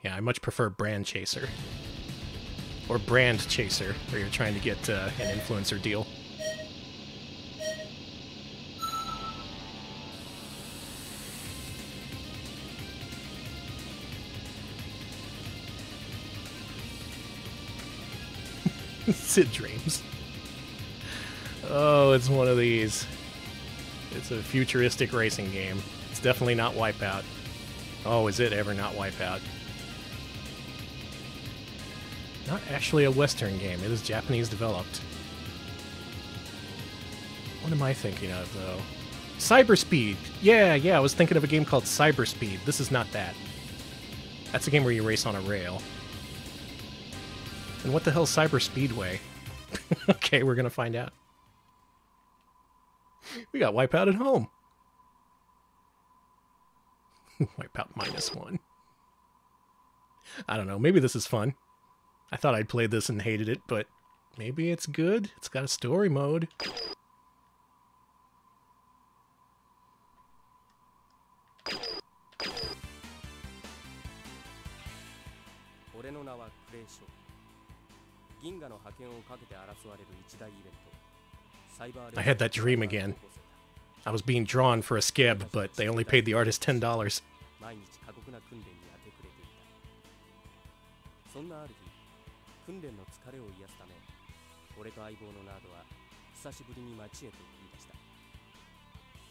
Yeah, I much prefer Brand Chaser. Or Brand Chaser, where you're trying to get an influencer deal. Sid Dreams. Oh, it's one of these. It's a futuristic racing game. It's definitely not Wipeout. Oh, is it ever not Wipeout? Not actually a Western game. It is Japanese developed. What am I thinking of, though? Cyber Speed! Yeah, I was thinking of a game called Cyber Speed. This is not that. That's a game where you race on a rail. And what the hell's Cyber Speedway? Okay, we're gonna find out. We got Wipeout at home. Wipeout -1. I don't know, maybe this is fun. I thought I'd played this and hated it, but maybe it's good. It's got a story mode. I had that dream again. I was being drawn for a skeb, but they only paid the artist $10. そんなある日、訓練の疲れを癒すため、俺と相棒のナードは久しぶりに街へと繰り出した。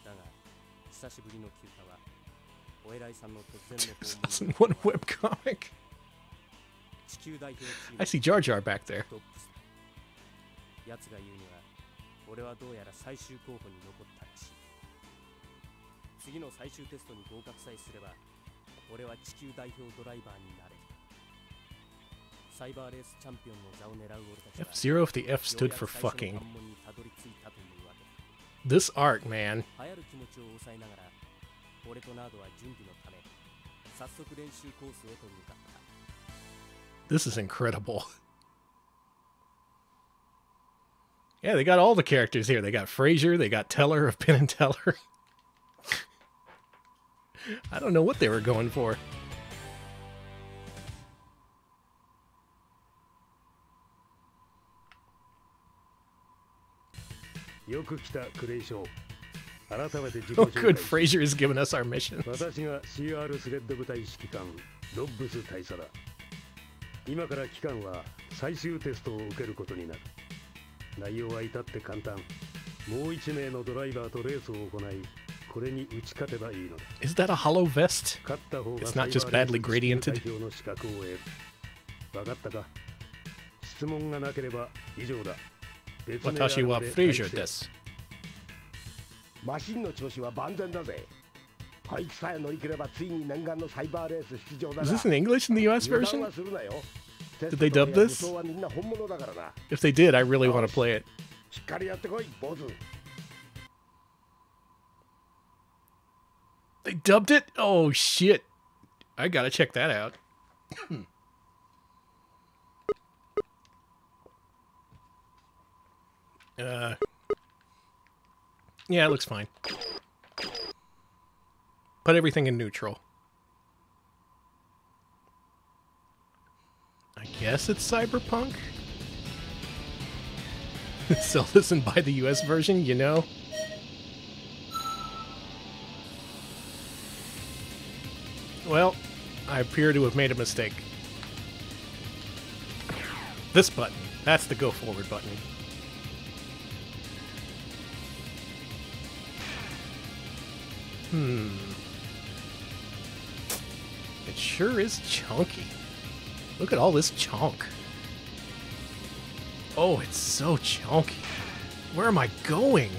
だが、久しぶりの休暇は、お偉いさんの突然の訪問。2001 webcomic. I see Jar Jar back there. 奴が言うには、俺はどうやら最終候補に残ったらしい。次の最終テストに合格さえすれば、俺は地球代表ドライバーになれる。F-Zero if the F stood for fucking. This art, man. This is incredible. Yeah, they got all the characters here. They got Fraser, they got Teller of Penn and Teller. I don't know what they were going for. よく来たクレイショー。改めて自己 Oh, 紹介 good. Fraser has given us our missions. 私が CR スレッド部隊指揮官ロッブス大佐だ。今から機関は最終テストを受けることになる。内容は至って簡単。もう1名のドライバーとレースを行い、これに打ち勝てばいいのだ。Is that a hollow vest? 勝った方が It's not just badly gradiented. 代表の資格を得る。分かったか？質問がなければ以上だ。私は Fraser です。マシンの調子は万全だぜ。こいつさえ乗り切ればついに念願のサイバーレース出場だ Is な。 this in English in the US 油断 version? はするなよ。 Did they dub this? テストとはいえ武装はみんな本物だからな。 If they did, I really want to play it. しっかりやってこい、坊主。 They dubbed it? Oh, shit. I gotta check that out. Yeah, it looks fine. Put everything in neutral. I guess it's cyberpunk? Sell this and buy the US version, you know? Well, I appear to have made a mistake. This button. That's the go forward button. It sure is chunky. Look at all this chunk. Oh, it's so chunky. Where am I going?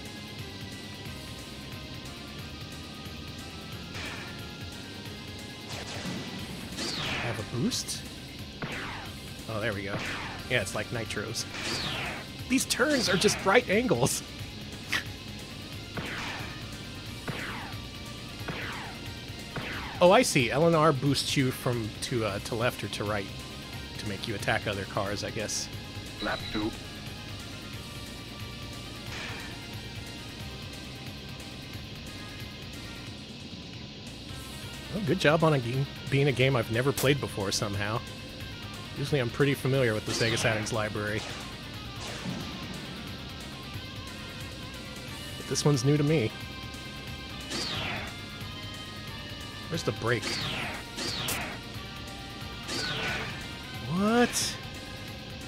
Have a boost? Oh, there we go. Yeah, it's like nitros. These turns are just right angles. Oh, I see. L and R boosts you from to left or to right to make you attack other cars, I guess. Lap 2. Well, good job on being a game I've never played before somehow. Usually I'm pretty familiar with the Sega Saturn's library. But this one's new to me. Where's the brake? What?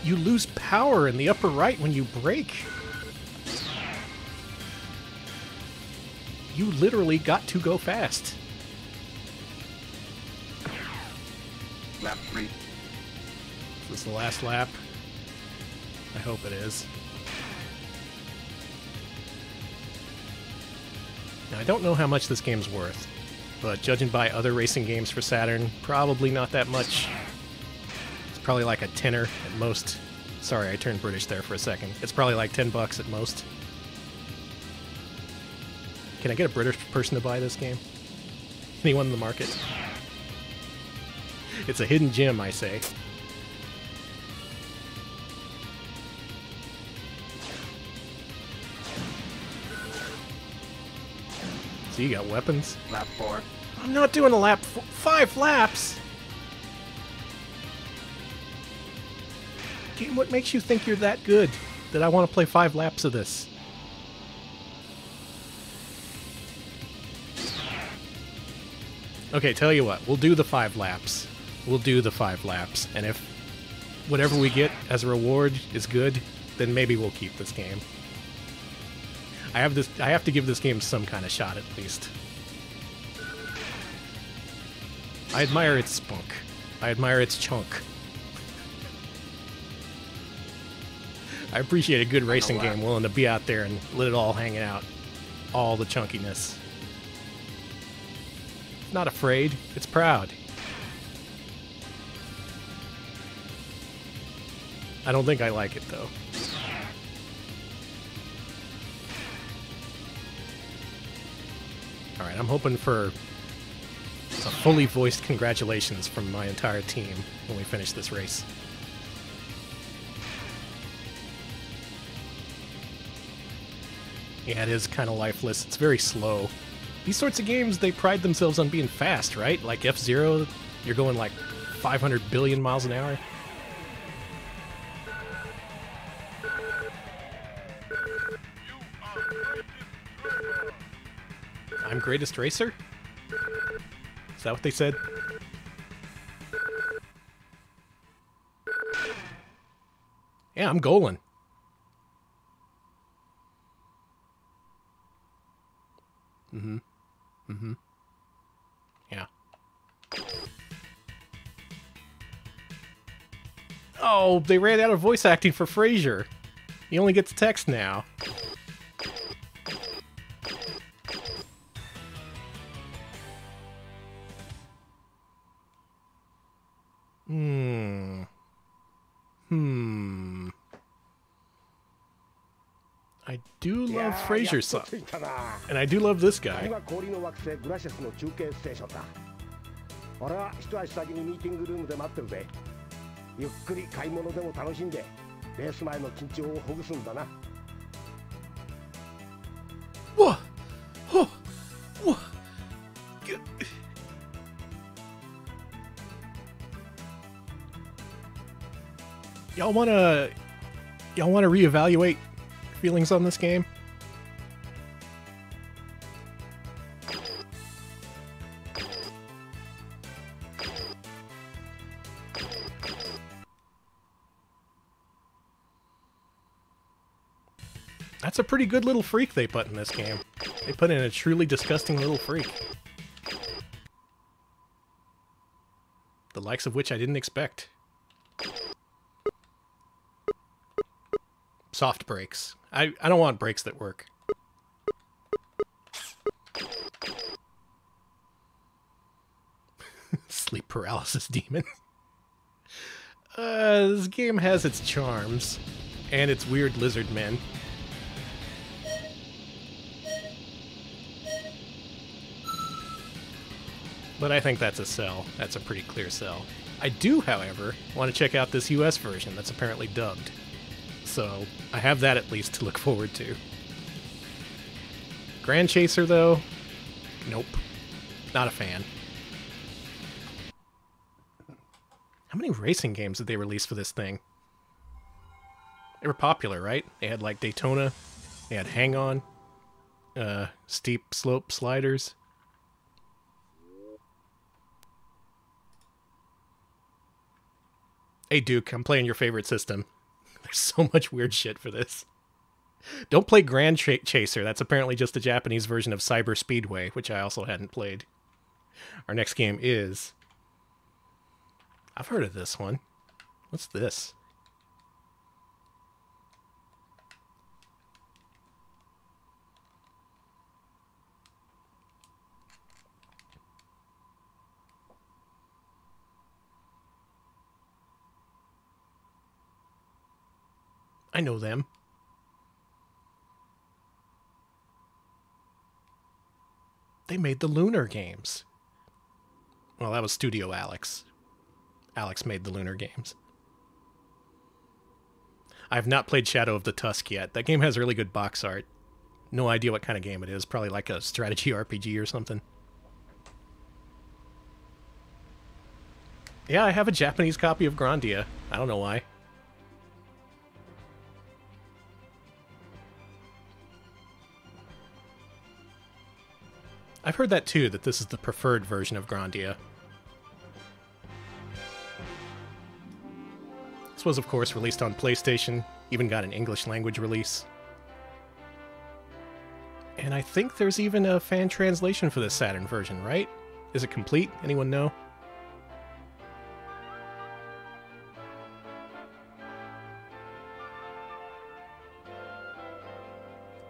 You lose power in the upper right when you brake. You literally got to go fast. Lap 3. Is this the last lap? I hope it is. Now, I don't know how much this game's worth, but judging by other racing games for Saturn, probably not that much. It's probably like a tenner at most. Sorry, I turned British there for a second. It's probably like $10 at most. Can I get a British person to buy this game? Anyone in the market? It's a hidden gem, I say. So you got weapons? Lap 4. I'm not doing a lap 5 laps! Game, what makes you think you're that good that I want to play 5 laps of this? Okay, tell you what, we'll do the 5 laps. We'll do the 5 laps, and if whatever we get as a reward is good, then maybe we'll keep this game. I have to give this game some kind of shot at least. I admire its spunk. I admire its chunk. I appreciate a good racing game willing to be out there and let it all hang out. All the chunkiness. It's not afraid, it's proud. I don't think I like it though. Alright, I'm hoping for a fully voiced congratulations from my entire team when we finish this race. Yeah, it is kind of lifeless. It's very slow. These sorts of games, they pride themselves on being fast, right? Like F-Zero, you're going like 500 billion miles an hour. I'm greatest racer? Is that what they said? Yeah, I'm Golan. Yeah. Oh, they ran out of voice acting for Fraser. He only gets text now. I do love Fraser's song. And I do love this guy. ここが氷の惑星グラシャスの中継ステーションだ。俺は一足先にミーティングルームで待ってるぜ。ゆっくり買い物でも楽しんで、レース前の緊張をほぐすんだな。Whoa! Whoa! Whoa! Y'all wanna reevaluate feelings on this game? That's a pretty good little freak they put in this game. They put in a truly disgusting little freak. The likes of which I didn't expect. Soft brakes. I don't want brakes that work. Sleep paralysis demon. This game has its charms. And its weird lizard men. But I think that's a sell. That's a pretty clear sell. I do, however, want to check out this US version that's apparently dubbed. So, I have that at least to look forward to. Grand Chaser, though? Nope. Not a fan. How many racing games did they release for this thing? They were popular, right? They had, like, Daytona. They had Hang On. Steep Slope Sliders. Hey, Duke, I'm playing your favorite system. There's so much weird shit for this. Don't play Grand Chaser. That's apparently just the Japanese version of Cyber Speedway, which I also hadn't played. Our next game is... I've heard of this one. What's this? I know them. They made the Lunar games. Well, that was Studio Alex. Alex made the Lunar games. I have not played Shadow of the Tusk yet. That game has really good box art. No idea what kind of game it is. Probably like a strategy RPG or something. Yeah, I have a Japanese copy of Grandia. I don't know why. I've heard that too, that this is the preferred version of Grandia. This was, of course, released on PlayStation, even got an English language release. And I think there's even a fan translation for the Saturn version, right? Is it complete? Anyone know?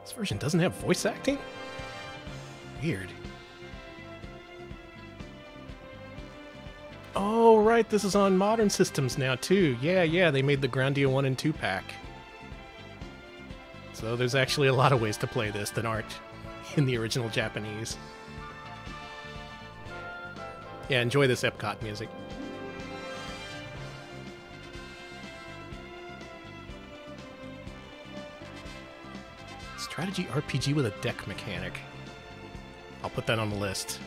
This version doesn't have voice acting? Weird. Oh, right, this is on modern systems now, too. Yeah, they made the Grandia 1 and 2 pack. So there's actually a lot of ways to play this that aren't in the original Japanese. Yeah, enjoy this Epcot music. Strategy RPG with a deck mechanic. I'll put that on the list.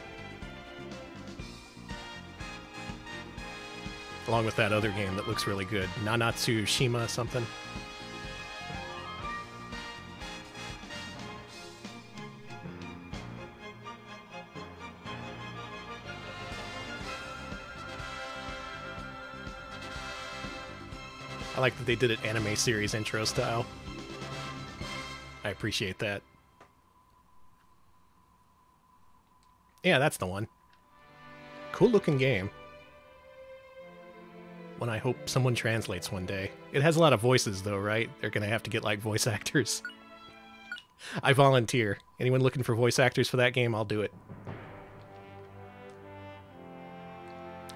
Along with that other game that looks really good. Nanatsu Shima something. I like that they did it anime series intro style. I appreciate that. Yeah, that's the one. Cool looking game. One I hope someone translates one day. It has a lot of voices though, right? They're gonna have to get like voice actors. I volunteer. Anyone looking for voice actors for that game, I'll do it.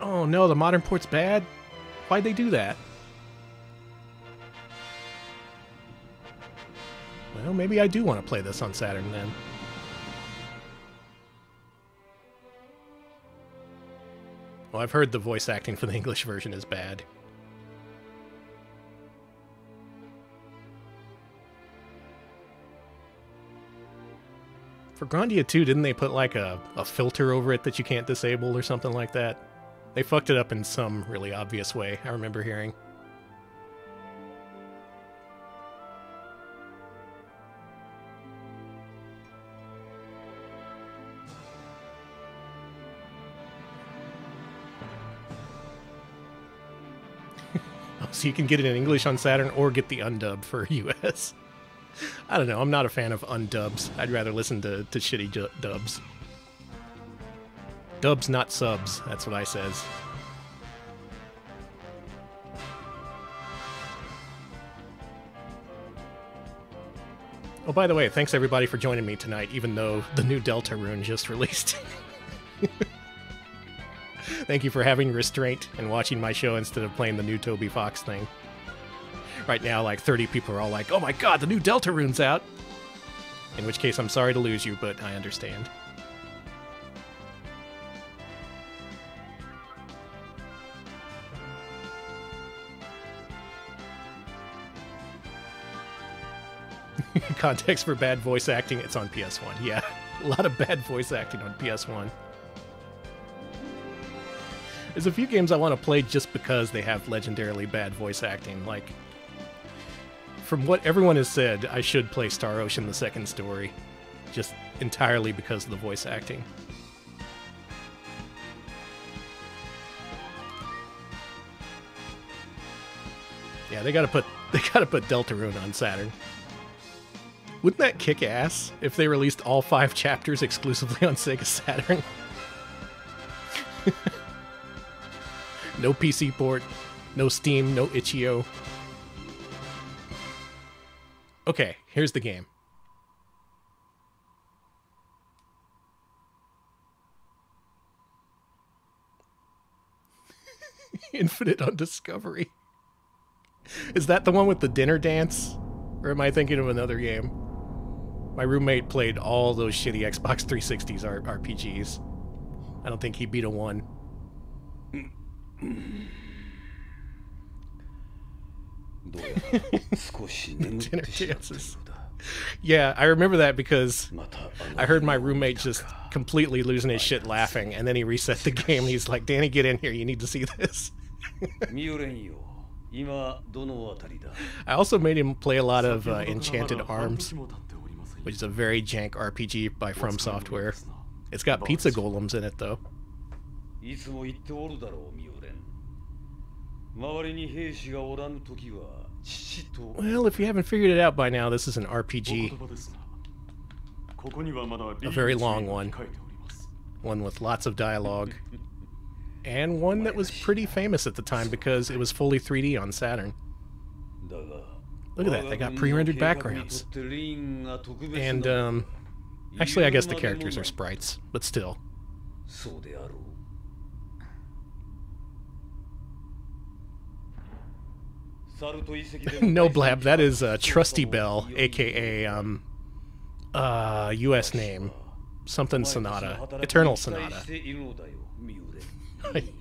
Oh no, the modern port's bad? Why'd they do that? Well, maybe I do want to play this on Saturn then. Well, I've heard the voice acting for the English version is bad. For Grandia 2, didn't they put like a filter over it that you can't disable or something like that? They fucked it up in some really obvious way, I remember hearing. So you can get it in English on Saturn or get the undub for US. I don't know, I'm not a fan of undubs. I'd rather listen to shitty dubs. Dubs, not subs, that's what I says. Oh, by the way, thanks everybody for joining me tonight, even though the new Deltarune just released. Thank you for having restraint and watching my show instead of playing the new Toby Fox thing. Right now, like 30 people are all like, oh my god, the new Deltarune's out! In which case, I'm sorry to lose you, but I understand. Context for bad voice acting, it's on PS1. Yeah, a lot of bad voice acting on PS1. There's a few games I want to play just because they have legendarily bad voice acting. Like, from what everyone has said, I should play Star Ocean: The Second Story, just entirely because of the voice acting. Yeah, they gotta put Deltarune on Saturn. Wouldn't that kick ass if they released all 5 chapters exclusively on Sega Saturn? No PC port, no Steam, no itch.io. Okay, here's the game. Infinite on Discovery. Is that the one with the dinner dance? Or am I thinking of another game? My roommate played all those shitty Xbox 360s RPGs. I don't think he beat a 1. Dinner dances. Yeah, I remember that because I heard my roommate just completely losing his shit laughing, and then he reset the game. He's like, Danny, get in here. You need to see this. I also made him play a lot of Enchanted Arms, which is a very jank RPG by From Software. It's got pizza golems in it, though. Well, if you haven't figured it out by now, this is an RPG. A very long one. One with lots of dialogue. And one that was pretty famous at the time because it was fully 3D on Saturn. Look at that, they got pre-rendered backgrounds. And, actually I guess the characters are sprites, but still. No blab, that is Trusty Bell, aka US name. Something Sonata. Eternal Sonata.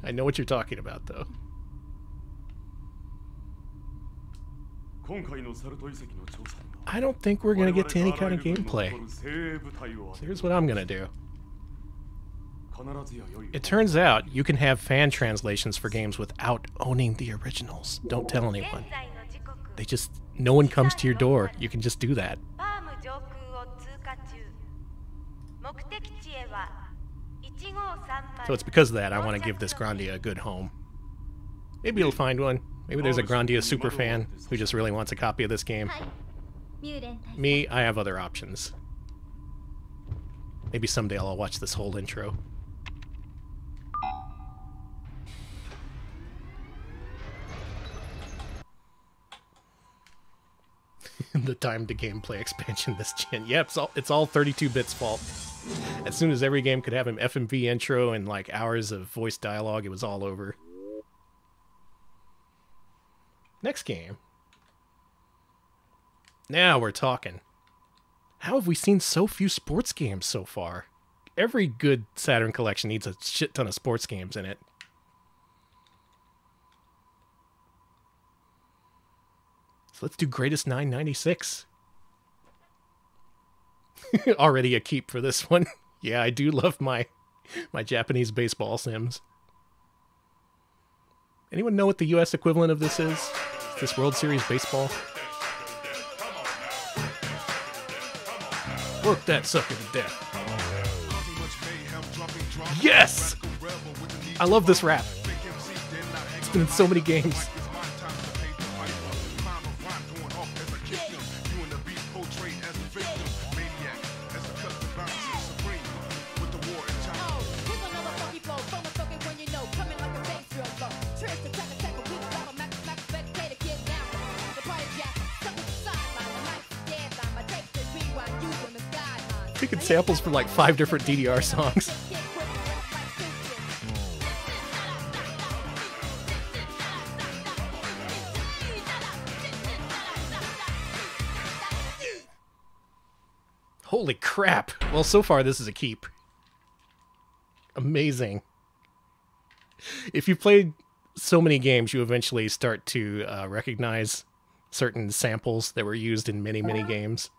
I know what you're talking about, though. I don't think we're going to get to any kind of gameplay. So here's what I'm going to do. It turns out you can have fan translations for games without owning the originals. Don't tell anyone. No one comes to your door. You can just do that. So it's because of that I want to give this Grandia a good home. Maybe you'll find one. Maybe there's a Grandia super fan who just really wants a copy of this game. Me, I have other options. Maybe someday I'll watch this whole intro. The time to gameplay expansion this gen. Yep, it's all 32-bit's fault. As soon as every game could have an FMV intro and like hours of voice dialogue, it was all over. Next game. Now we're talking. How have we seen so few sports games so far? Every good Saturn collection needs a shit ton of sports games in it. So let's do Greatest 996. Already a keep for this one. Yeah, I do love my Japanese baseball sims. Anyone know what the US equivalent of this is? This World Series baseball? Work that sucker to death. Yes! I love this rap. It's been in so many games. Picking samples from like 5 different DDR songs. Holy crap. Well, so far this is a keep. Amazing. If you've played so many games, you eventually start to recognize certain samples that were used in many, many games.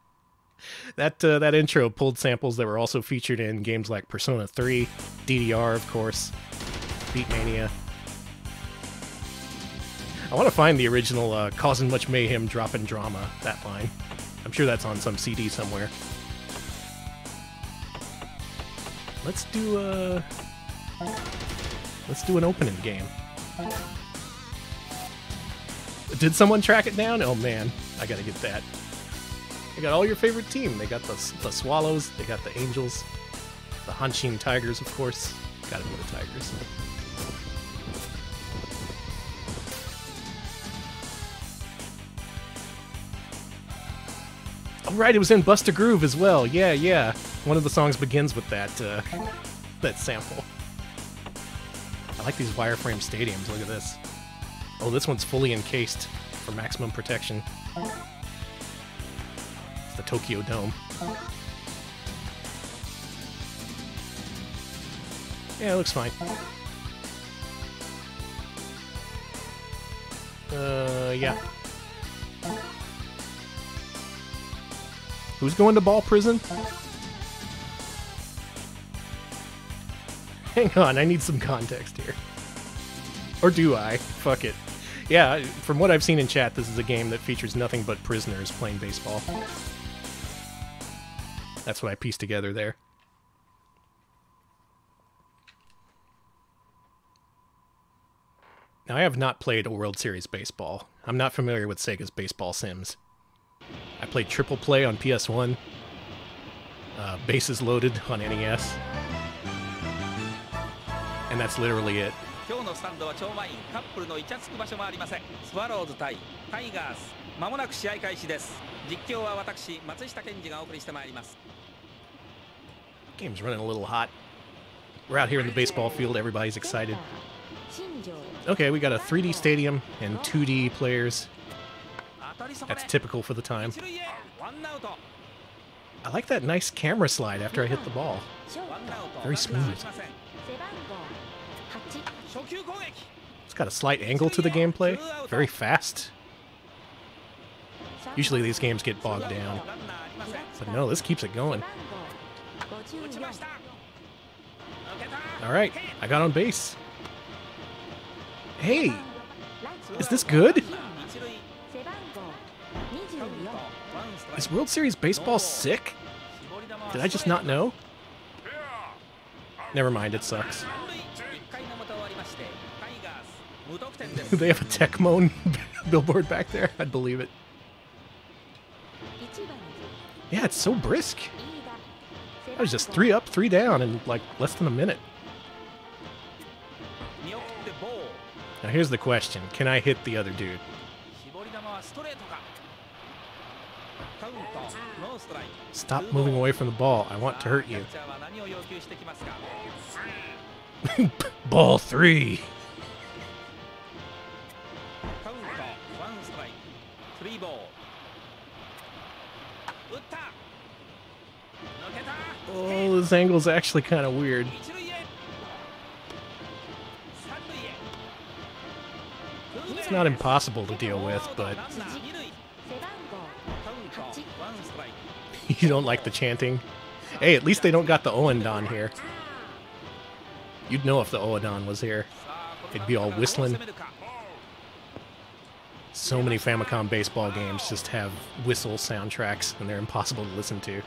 That intro pulled samples that were also featured in games like Persona 3, DDR, of course, Beatmania. I want to find the original Causing Much Mayhem, Droppin' Drama, that line. I'm sure that's on some CD somewhere. Let's do an opening game. Did someone track it down? Oh man, I gotta get that. They got all your favorite team. They got the Swallows, they got the Angels, the Hanshin Tigers, of course. Gotta be the Tigers. Oh right, it was in Bust a Groove as well. Yeah, yeah. One of the songs begins with that that sample. I like these wireframe stadiums. Look at this. Oh, this one's fully encased for maximum protection. The Tokyo Dome. Yeah, it looks fine. Yeah. Who's going to ball prison? Hang on, I need some context here. Or do I? Fuck it. Yeah, from what I've seen in chat, this is a game that features nothing but prisoners playing baseball. That's what I pieced together there. Now, I have not played a World Series baseball. I'm not familiar with Sega's baseball sims. I played Triple Play on PS1, Bases Loaded on NES, and that's literally it. 今日のスタンドは超満員カップルのイチャつく場所もありませんスワローズ対タイガースまもなく試合開始です実況は私松下健二がお送りしてまいります Game's running a little hot. We're out here in the baseball field, everybody's excited. Okay, we got a 3D stadium and 2D players. That's typical for the time. I like that nice camera slide after I hit the ball. Very smooth. It's got a slight angle to the gameplay. Very fast. Usually these games get bogged down. But no, this keeps it going. Alright, I got on base. Hey! Is this good? Is World Series Baseball sick? Did I just not know? Never mind, it sucks. Do they have a Tecmone billboard back there? I'd believe it. Yeah, it's so brisk. I was just 3 up, 3 down in like less than a minute. Now here's the question. Can I hit the other dude? Stop moving away from the ball. I want to hurt you. Ball 3. Oh, this angle's actually kind of weird. It's not impossible to deal with, but you don't like the chanting? Hey, at least they don't got the Oendon here. You'd know if the Oendon was here. It'd be all whistling. So many Famicom baseball games just have whistle soundtracks, and they're impossible to listen to.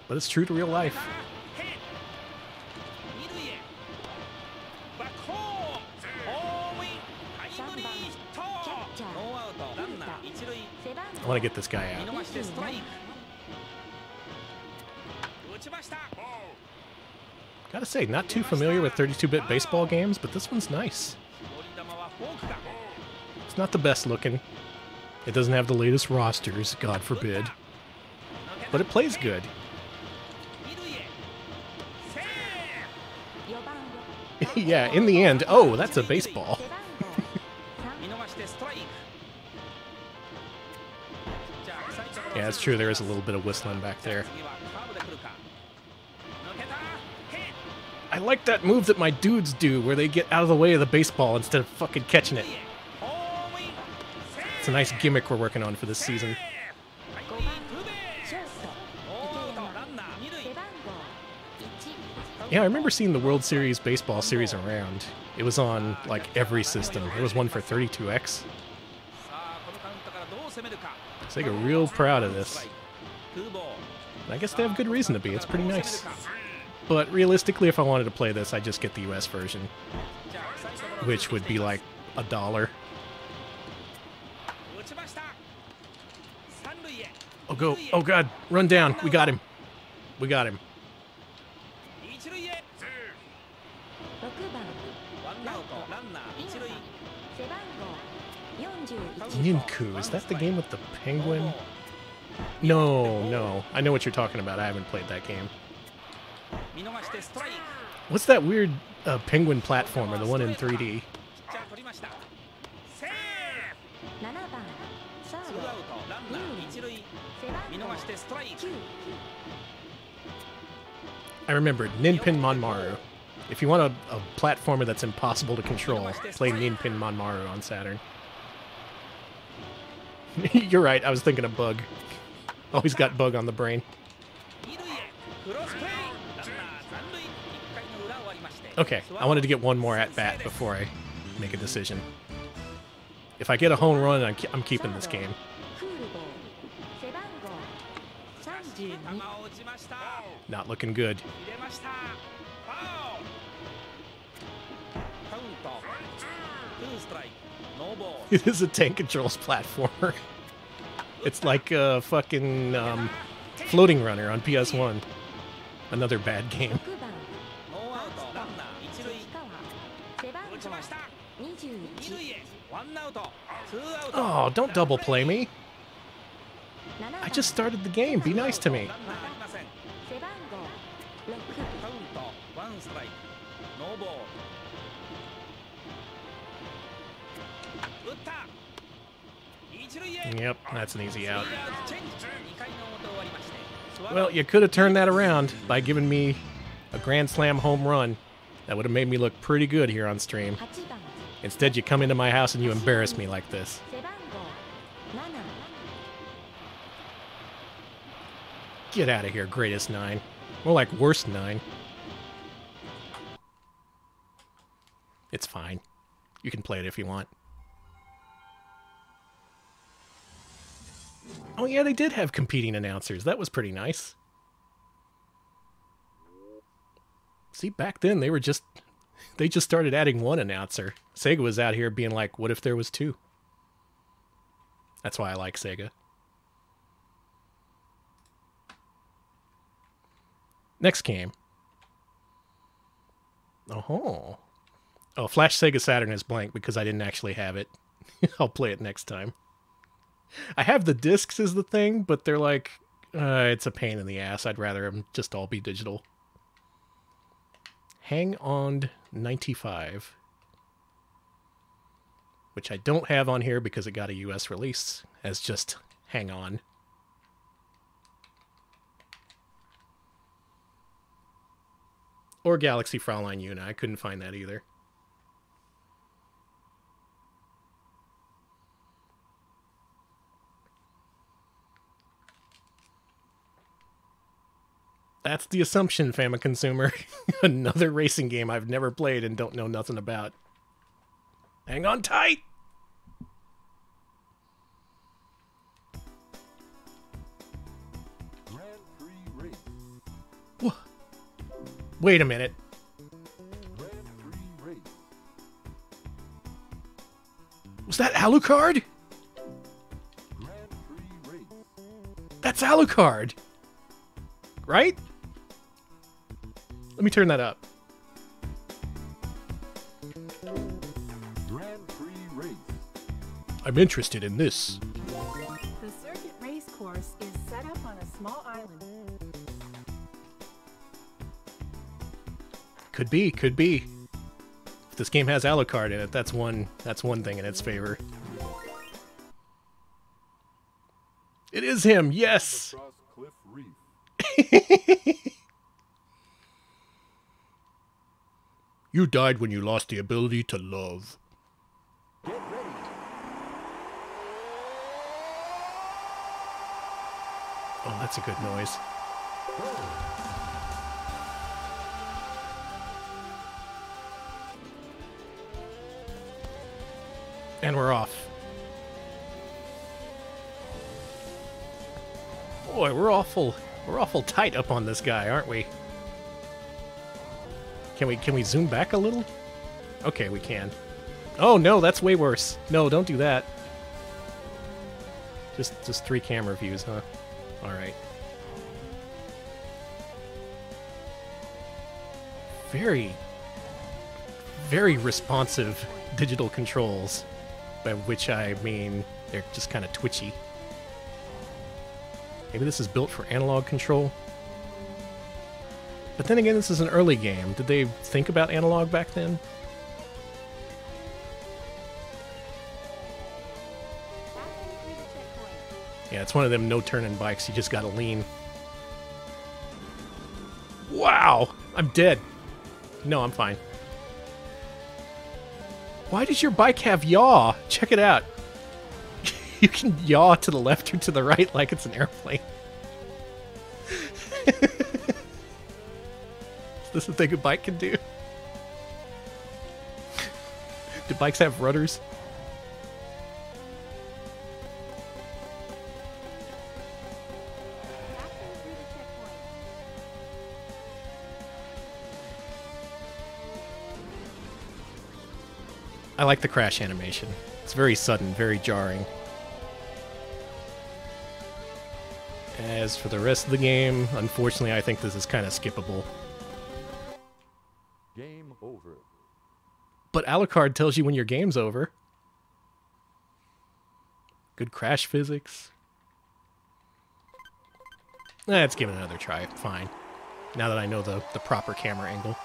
But it's true to real life. I want to get this guy out. Gotta say, not too familiar with 32-bit baseball games, but this one's nice. It's not the best looking. It doesn't have the latest rosters, God forbid. But it plays good. Yeah, in the end, oh, that's a baseball. Yeah, it's true, there is a little bit of whistling back there. I like that move that my dudes do, where they get out of the way of the baseball instead of fucking catching it. It's a nice gimmick we're working on for this season. Yeah, I remember seeing the World Series Baseball Series around. It was on, like, every system. There was one for 32X. Sega real proud of this. And I guess they have good reason to be. It's pretty nice. But realistically, if I wanted to play this, I'd just get the US version. Which would be like $1. Oh, go. Oh, God. Run down. We got him. We got him. Ninku, is that the game with the penguin? No, no. I know what you're talking about. I haven't played that game. What's that weird penguin platformer, the one in 3D? I remember Ninpin Manmaru. If you want a platformer that's impossible to control, play Ninpin Manmaru on Saturn. You're right, I was thinking of Bug. Always got Bug on the brain. Okay, I wanted to get one more at-bat before I make a decision. If I get a home run, I'm keeping this game. Not looking good. It is a tank controls platformer. It's like a fucking floating runner on PS1. Another bad game. Oh, don't double play me. I just started the game. Be nice to me. Yep, that's an easy out. Well, you could have turned that around by giving me a Grand Slam home run. That would have made me look pretty good here on stream. Instead, you come into my house and you embarrass me like this. Get out of here, greatest 9. More like worst 9. It's fine. You can play it if you want. Oh yeah, they did have competing announcers. That was pretty nice. See, back then they were just They just started adding one announcer. Sega was out here being like, what if there was two? That's why I like Sega. Next game. Oh. Oh, Flash Sega Saturn is blank because I didn't actually have it. I'll play it next time. I have the discs is the thing, but they're like, it's a pain in the ass. I'd rather them just all be digital. Hang On 95. Which I don't have on here because it got a US release as just Hang On. Or Galaxy Fraulein Una. I couldn't find that either. That's the assumption, Famiconsumer. Another racing game I've never played and don't know nothing about. Hang on tight! Grand Prix race. What? Wait a minute. Grand Prix race. Was that Alucard? Grand Prix race. That's Alucard! Right? Let me turn that up. Grand Prix race. I'm interested in this. The circuit race course is set up on a small island. Could be, could be. If this game has Alucard in it, that's one thing in its favor. It is him, yes! Across Cliff Reef. You died when you lost the ability to love. Get ready. Oh, that's a good noise. And we're off. Boy, we're awful tight up on this guy, aren't we? Can we zoom back a little? Okay, we can. Oh no, that's way worse. No, don't do that. Just 3 camera views, huh? All right. Very responsive digital controls, by which I mean they're just kind of twitchy. Maybe this is built for analog control. But then again, this is an early game. Did they think about analog back then? Yeah, it's one of them no-turning bikes. You just gotta lean. Wow! I'm dead. No, I'm fine. Why does your bike have yaw? Check it out. You can yaw to the left or to the right like it's an airplane. Is this a thing a bike can do? Do bikes have rudders? I like the crash animation. It's very sudden, very jarring. As for the rest of the game, unfortunately I think this is kind of skippable. Game over. But Alucard tells you when your game's over. Good crash physics. Let's give it another try. Fine. Now that I know the proper camera angle.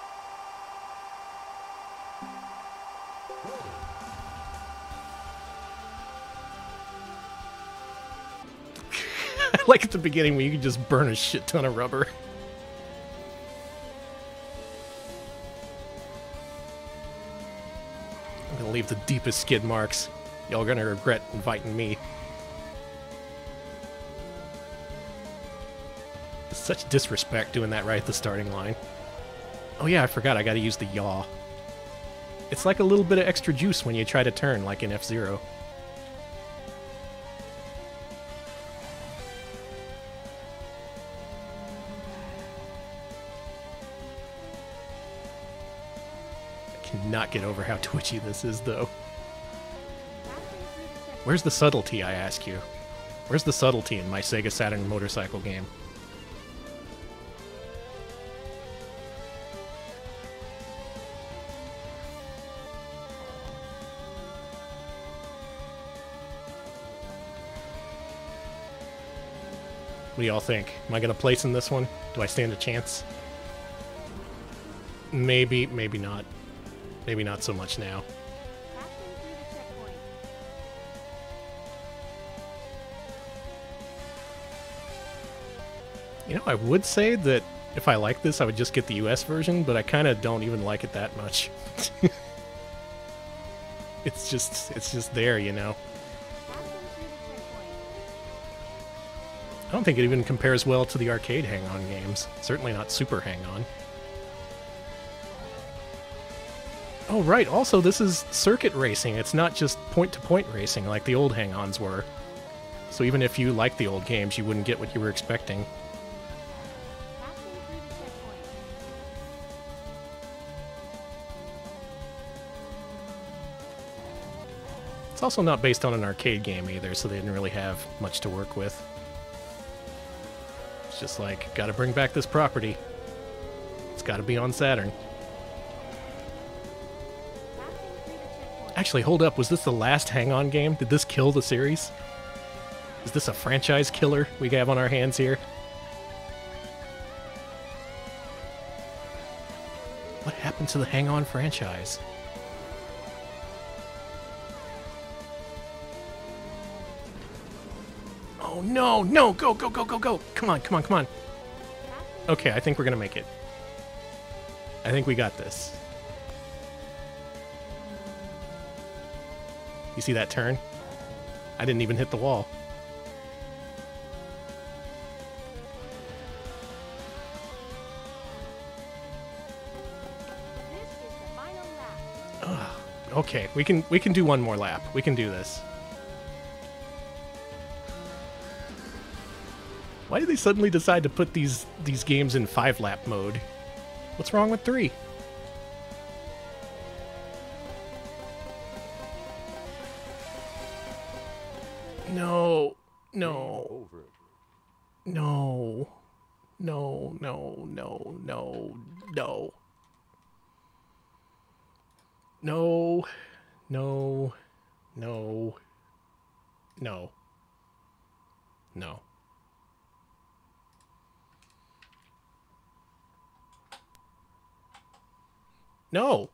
I like at the beginning when you can just burn a shit ton of rubber. I'm gonna leave the deepest skid marks. Y'all gonna regret inviting me. It's such disrespect doing that right at the starting line. Oh yeah, I forgot I gotta use the yaw. It's like a little bit of extra juice when you try to turn, like in F-Zero. Cannot get over how twitchy this is, though. Where's the subtlety, I ask you? Where's the subtlety in my Sega Saturn motorcycle game? What do y'all think? Am I going to place in this one? Do I stand a chance? Maybe, maybe not. Maybe not so much now. You know, I would say that if I like this, I would just get the US version, but I kind of don't even like it that much. It's just there, you know. I don't think it even compares well to the arcade hang-on games. Certainly not super hang-on. Oh, right. Also, this is circuit racing. It's not just point-to-point racing like the old hang-ons were. So even if you liked the old games, you wouldn't get what you were expecting. It's also not based on an arcade game either, so they didn't really have much to work with. It's just like, gotta bring back this property. It's gotta be on Saturn. Actually, hold up, was this the last hang-on game? Did this kill the series? Is this a franchise killer we have on our hands here? What happened to the hang-on franchise? Oh no, no, go, go, go, go, go! Come on, come on, come on. Okay, I think we're gonna make it. I think we got this. You see that turn? I didn't even hit the wall. Ugh. Okay, we can do one more lap. We can do this. Why did they suddenly decide to put these games in 5-lap mode? What's wrong with 3? No, no, no, no, no, no, no, no, no, no, no, no, no. No!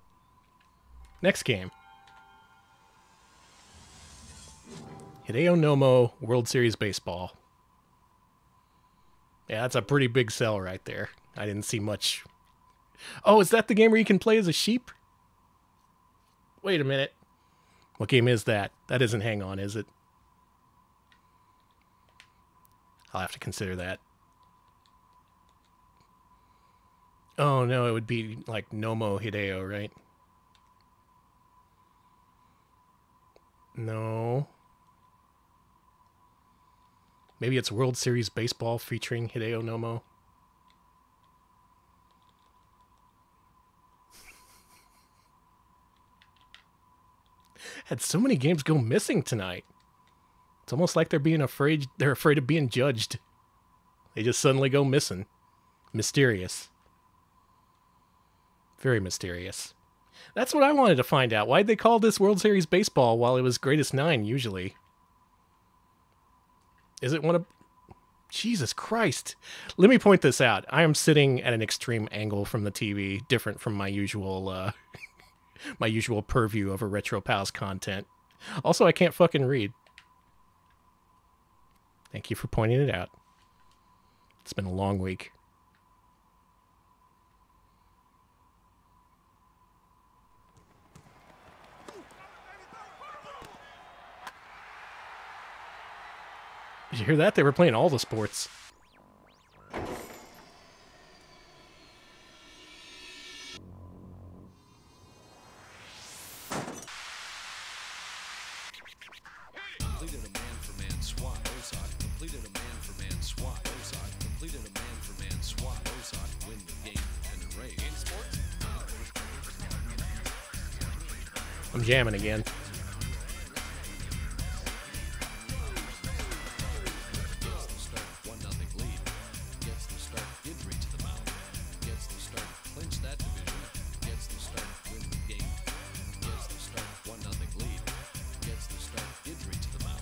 Next game. Hideo Nomo, World Series Baseball. Yeah, that's a pretty big sell right there. I didn't see much. Oh, is that the game where you can play as a sheep? Wait a minute. What game is that? That isn't Hang On, is it? I'll have to consider that. Oh, no, it would be like Nomo Hideo, right? No. Maybe it's World Series Baseball featuring Hideo Nomo. Had so many games go missing tonight. It's almost like they're afraid of being judged. They just suddenly go missing. Mysterious. Very mysterious. That's what I wanted to find out. Why'd they call this World Series Baseball while it was Greatest 9 usually? Is it one of... Jesus Christ. Let me point this out. I am sitting at an extreme angle from the TV, different from my usual my usual purview over Retro Pals content. Also, I can't fucking read. Thank you for pointing it out. It's been a long week. Did you hear that? They were playing all the sports. Completed a man-for-man SWAT Ozark. Completed a man-for-man SWAT Ozark. Completed a man-for-man SWAT Ozark to win the game and the race. In sports. I'm jamming again. Gets the start, 1-0 lead. Gets the start, injury to the mound. Gets the start, clinch that division. Gets the start, win the game. Gets the start, 1-0 lead. Gets the start, injury to the mound.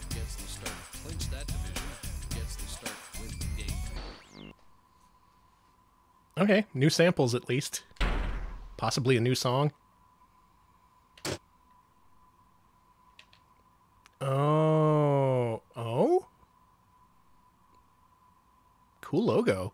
Gets the start, clinch that division. Gets the start, win the game. Okay, new samples at least. Possibly a new song. Oh? Cool logo.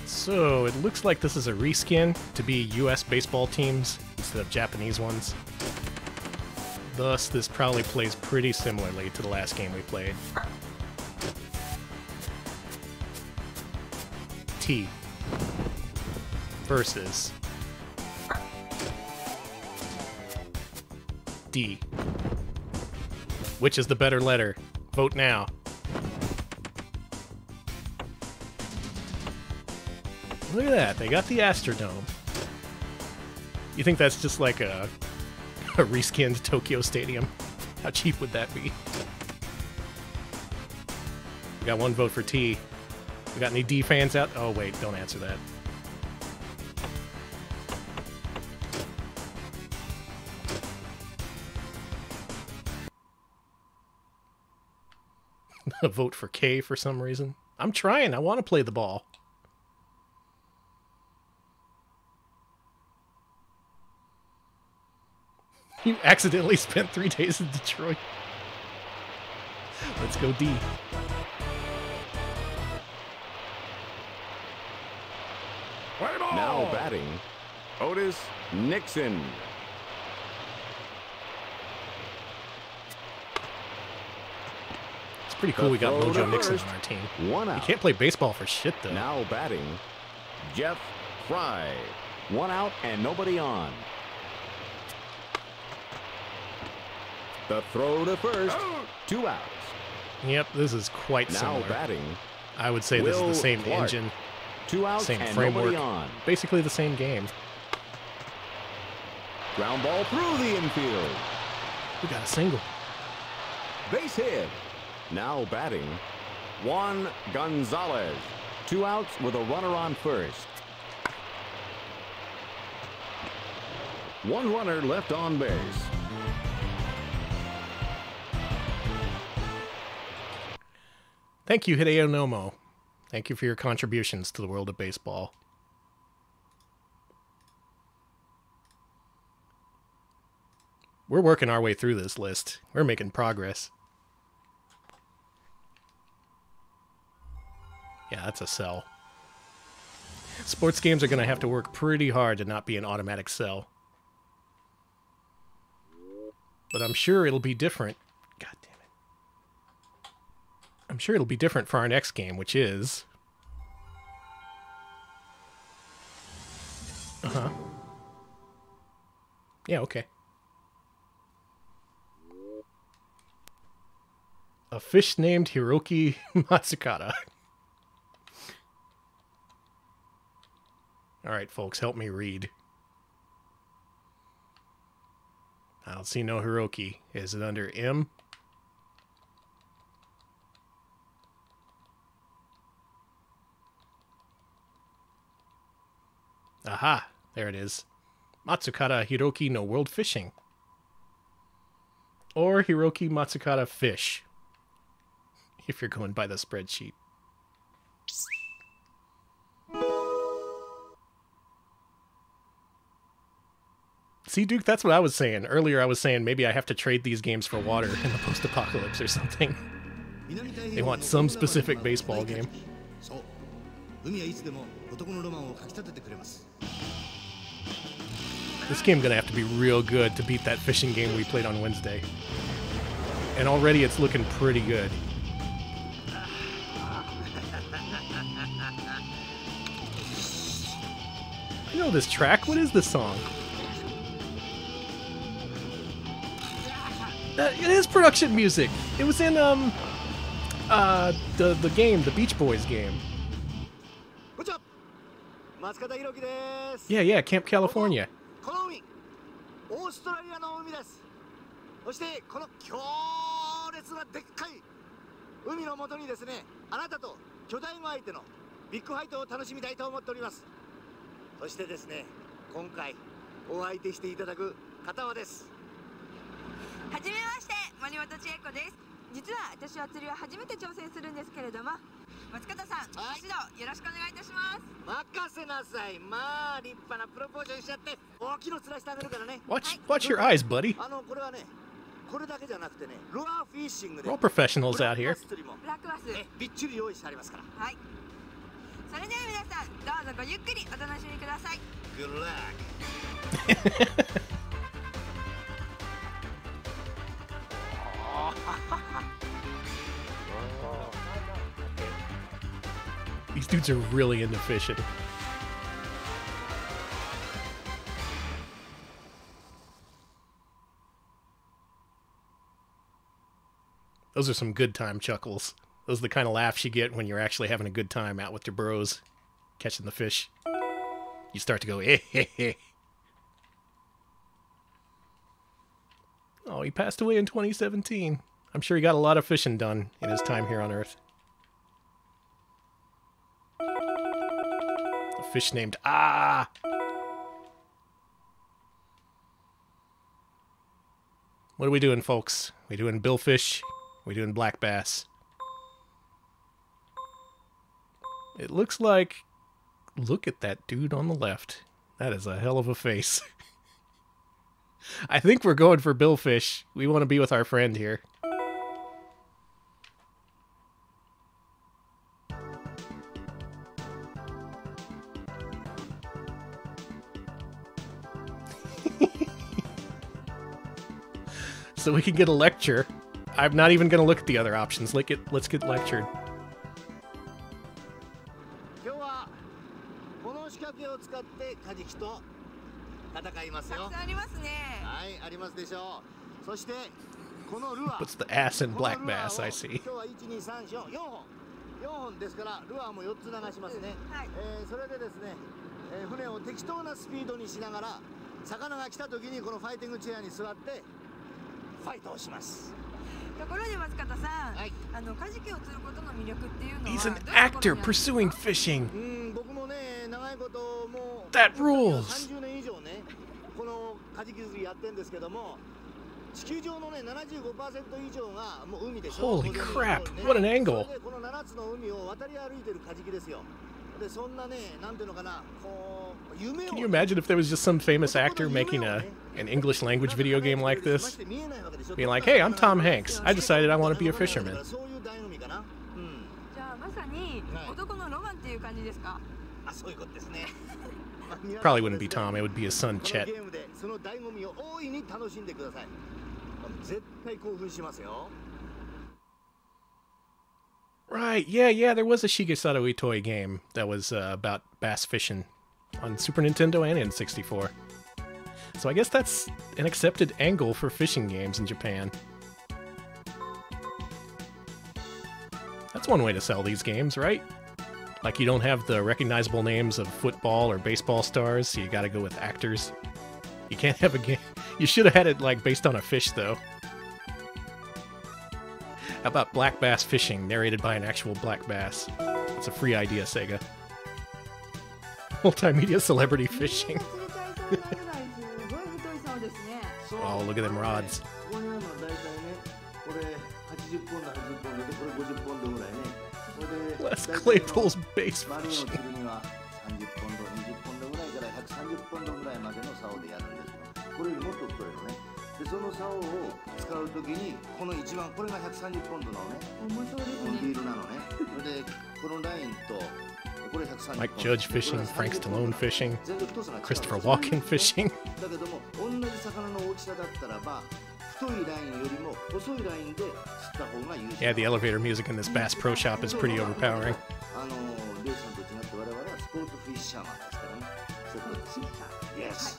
So, it looks like this is a reskin to be US baseball teams instead of Japanese ones. Thus, this probably plays pretty similarly to the last game we played. T versus D. Which is the better letter? Vote now. Look at that, they got the Astrodome. You think that's just like a reskinned Tokyo Stadium? How cheap would that be? We got one vote for T. We got any D fans out? Oh wait, don't answer that. A vote for K for some reason. I'm trying, I want to play the ball. You accidentally spent 3 days in Detroit. Let's go D. Now batting, Otis Nixon. It's pretty cool we got Mojo Nixon on our team. One out. You can't play baseball for shit, though. Now batting, Jeff Fry. 1 out and nobody on. The throw to first, 2 outs. Yep, this is quite similar. Now batting, I would say this is the same Clark. engine. 2 outs same and framework. nobody on. Basically the same game. Ground ball through the infield. We got a single. Base hit. Now batting, Juan Gonzalez. 2 outs with a runner on first. 1 runner left on base. Thank you, Hideo Nomo. Thank you for your contributions to the world of baseball. We're working our way through this list. We're making progress. Yeah, that's a sell. Sports games are going to have to work pretty hard to not be an automatic sell. But I'm sure it'll be different. God damn it. I'm sure it'll be different for our next game, which is... Uh-huh. Yeah, okay. A fish named Hiroki Matsukata. Alright, folks, help me read. I don't see no Hiroki. Is it under M? Aha, there it is. Matsukata Hiroki no World Fishing. Or Hiroki Matsukata Fish. If you're going by the spreadsheet. See, Duke, that's what I was saying. Earlier I was saying maybe I have to trade these games for water in the post-apocalypse or something. They want some specific baseball game. This game gonna have to be real good to beat that fishing game we played on Wednesday. And already it's looking pretty good. I know this track. What is this song? It is production music. It was in the game, the Beach Boys game. 松方弘樹です。 Yeah, yeah, Camp California. この海、オーストラリアの海です。そしてこの強烈なでっかい海の元にですね、あなたと巨大魚相手のビッグファイトを楽しみたいと思っております。そしてですね、今回お相手していただく方はです。はじめまして、森本千恵子です。実は私は釣りは初めて挑戦するんですけれども、松方さん、指導よろしくお願いいたします。任せなさい。まあ立派なプロポーションしちゃって大きいの釣らしてあげるからね。Watch your eyes, buddy. これはね、これだけじゃなくてね、ルアーフィッシングで We're all professionals out here. ブラックバスびっちり用意してありますから。はい。それでは皆さん、どうぞごゆっくりお楽しみください。Good luck. These dudes are really into fishing. Those are some good time chuckles. Those are the kind of laughs you get when you're actually having a good time out with your bros, catching the fish. You start to go, eh, eh, eh. Oh, he passed away in 2017. I'm sure he got a lot of fishing done in his time here on Earth. A fish named Ah! What are we doing, folks? We doing billfish? We doing black bass? It looks like... Look at that dude on the left. That is a hell of a face. I think we're going for billfish. We want to be with our friend here. So we can get a lecture. I'm not even going to look at the other options. Let's get lectured. 今日はこの仕掛けを使ってカジキと戦いますよ。たくさんありますね。はい、ありますでしょう。そしてこのルアー。Puts the ass in black bass, I see. 今日は1、2、3、4、4本。4本ですからルアーも4つ流しますね。はい。それでですね、船を適当なスピードにしながら魚が来た時にこのファイティングチェアに座ってファイトをします。ところで松方さん、カジキを釣ることの魅力っていうのは He's an actor pursuing fishing. 僕もね、長いこともう That rules. 30年以上ね、このカジキ釣りやってんですけども、地球上のね 75% 以上がもう海でしょ。 Holy crap! What an angle! この7つの海を渡り歩いてるカジキですよ。でそんなね、なんていうのかな、こう夢を Can you imagine if there was just some famous actor making an English language video game like this? Being like, hey, I'm Tom Hanks. I decided I want to be a fisherman. そういう醍醐味かな。じゃあまさに男のロマンっていう感じですか？あ、そういうことですね。 Probably wouldn't be Tom. It would be his son, Chet. ゲームでその醍醐味を大いに楽しんでください。絶対興奮しますよ。 Right, yeah, there was a Shigesato Itoi game that was about bass fishing on Super Nintendo and N64. So I guess that's an accepted angle for fishing games in Japan. That's one way to sell these games, right? Like you don't have the recognizable names of football or baseball stars, so you gotta go with actors. You can't have a game... You should have had it like based on a fish, though. How about black bass fishing, narrated by an actual black bass? It's a free idea, Sega. Multimedia celebrity fishing. Oh, look at them rods. Les Claypool's bass fishing. Mike Judge fishing, Frank Stallone fishing, Christopher Walken fishing. Yeah, the elevator music in this Bass Pro Shop is pretty overpowering. Yes.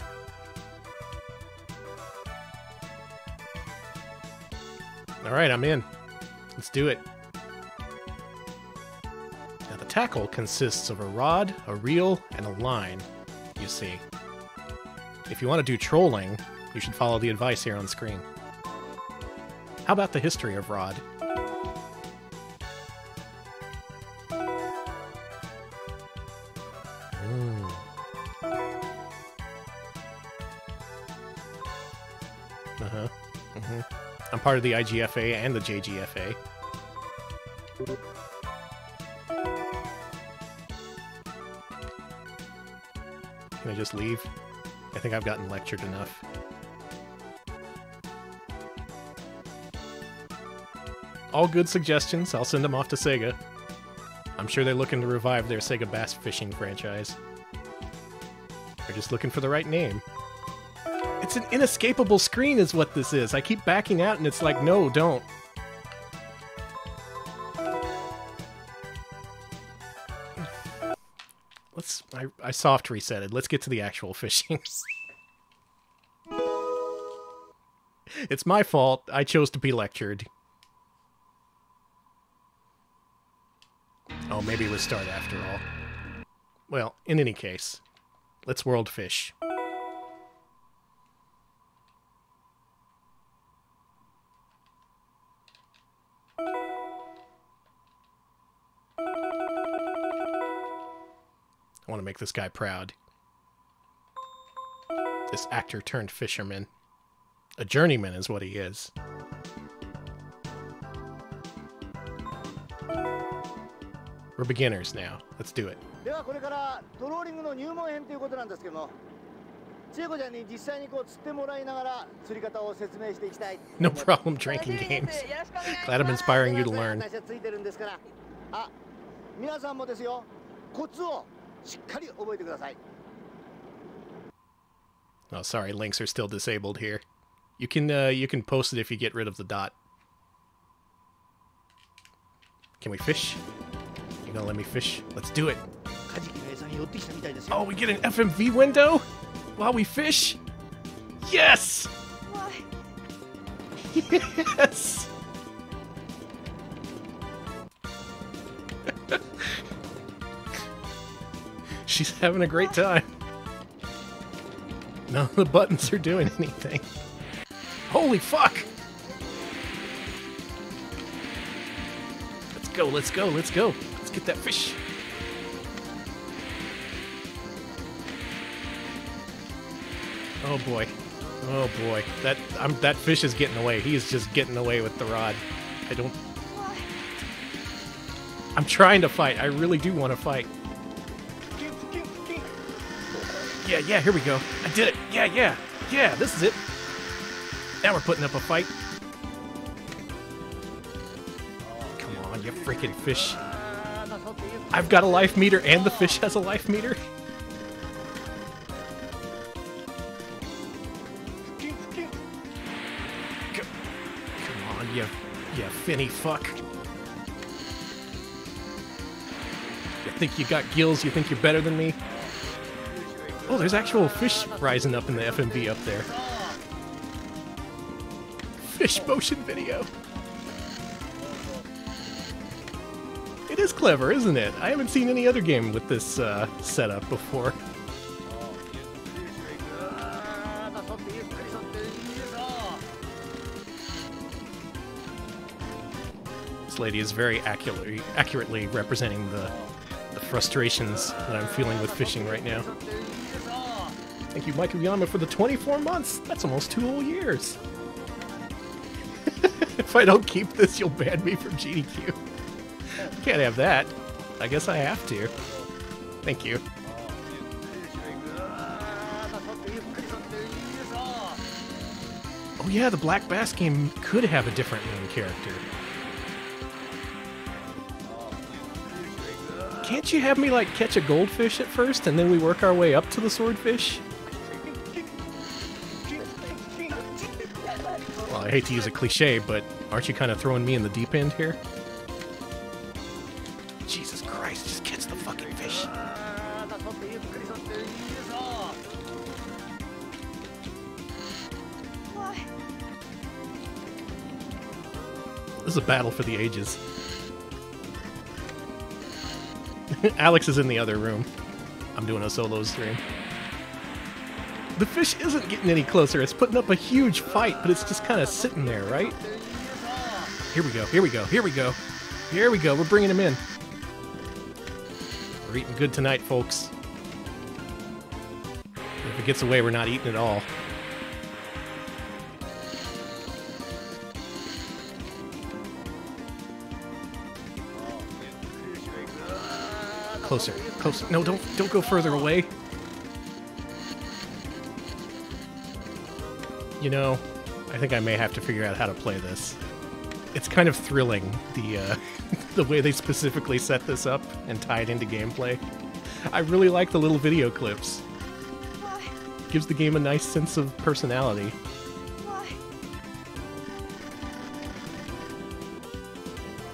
All right, I'm in. Let's do it. Now the tackle consists of a rod, a reel, and a line, you see. If you want to do trolling, you should follow the advice here on screen. How about the history of rod? I'm part of the IGFA and the JGFA. Can I just leave? I think I've gotten lectured enough. All good suggestions. I'll send them off to Sega. I'm sure they're looking to revive their Sega Bass Fishing franchise. They're just looking for the right name. It's an inescapable screen is what this is. I keep backing out and it's like, no, don't. I soft resetted. Let's get to the actual fishing. It's my fault. I chose to be lectured. Oh, maybe it was start after all. Well, in any case, let's world fish. I want to make this guy proud. This actor turned fisherman. A journeyman is what he is. We're beginners now. Let's do it. No problem drinking games. Glad I'm inspiring you to learn. Oh, sorry, links are still disabled here. You can post it if you get rid of the dot. Can we fish? You gonna let me fish? Let's do it. Oh, we get an FMV window while we fish? Yes! Yes! She's having a great time. None of the buttons are doing anything. Holy fuck! Let's go, let's go, let's go. Let's get that fish. Oh boy. Oh boy. That fish is getting away. He is just getting away with the rod. I'm trying to fight. I really do want to fight. Yeah, here we go. I did it. Yeah, this is it. Now we're putting up a fight. Come on, you freaking fish. I've got a life meter and the fish has a life meter. Come on, you finny fuck. You think you got gills? You think you're better than me? Oh, there's actual fish rising up in the FMV up there. Fish motion video. It is clever, isn't it? I haven't seen any other game with this setup before. This lady is very accurately representing the frustrations that I'm feeling with fishing right now. Thank you, Mike Uyama, for the 24 months. That's almost 2 whole years. If I don't keep this, you'll ban me from GDQ. Can't have that. I guess I have to. Thank you. Oh yeah, the Black Bass game could have a different main character. Can't you have me, like, catch a goldfish at first, and then we work our way up to the swordfish? Well, I hate to use a cliche, but aren't you kind of throwing me in the deep end here? Jesus Christ, just catch the fucking fish. This is a battle for the ages. Alex is in the other room. I'm doing a solo stream. The fish isn't getting any closer. It's putting up a huge fight, but it's just kind of sitting there, right? Here we go, here we go, here we go. Here we go, we're bringing him in. We're eating good tonight, folks. If it gets away, we're not eating at all. Closer, closer. No, don't go further away. You know, I think I may have to figure out how to play this. It's kind of thrilling, the the way they specifically set this up and tie it into gameplay. I really like the little video clips. Gives the game a nice sense of personality.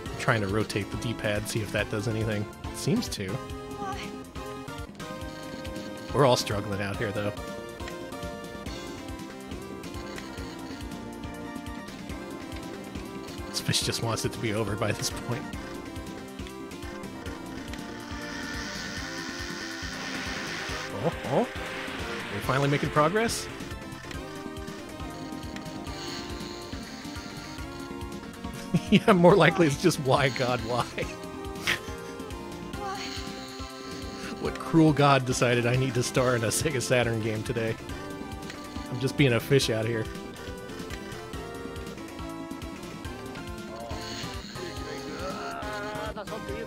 I'm trying to rotate the D-pad, see if that does anything. It seems to. We're all struggling out here, though. This fish just wants it to be over by this point. Oh. We're finally making progress? Yeah, more likely it's just why, God, why? What cruel god decided I need to star in a Sega Saturn game today? I'm just being a fish out here.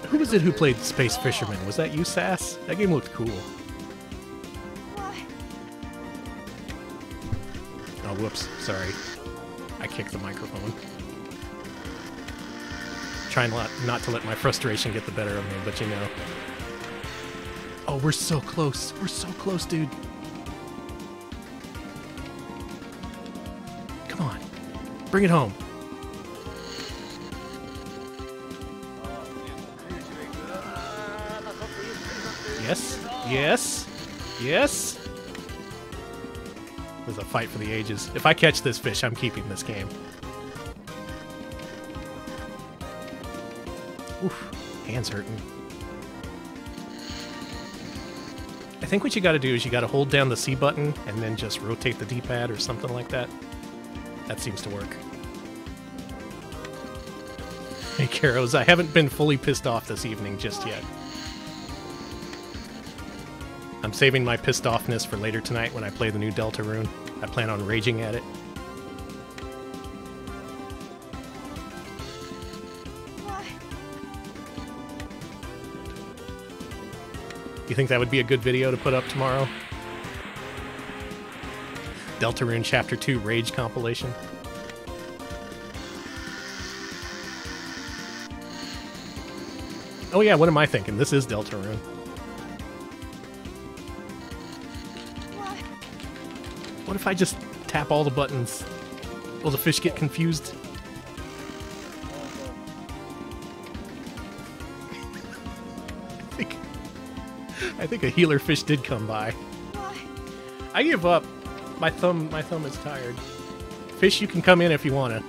Who was it who played Space Fisherman? Was that you, Sass? That game looked cool. Oh, whoops. Sorry. I kicked the microphone. Trying not to let my frustration get the better of me, but you know. Oh, we're so close. We're so close, dude. Come on. Bring it home. Yes. Yes. Yes. There's a fight for the ages. If I catch this fish, I'm keeping this game. Oof. Hands hurting. I think what you gotta do is you gotta hold down the C button and then just rotate the D-pad or something like that. That seems to work. Hey, Karos, I haven't been fully pissed off this evening just yet. I'm saving my pissed offness for later tonight when I play the new Deltarune. I plan on raging at it. You think that would be a good video to put up tomorrow? Deltarune Chapter 2 Rage Compilation. Oh yeah, what am I thinking? This is Deltarune. What if I just tap all the buttons? Will the fish get confused? I think a healer fish did come by. I give up. My thumb is tired. Fish, you can come in if you wanna.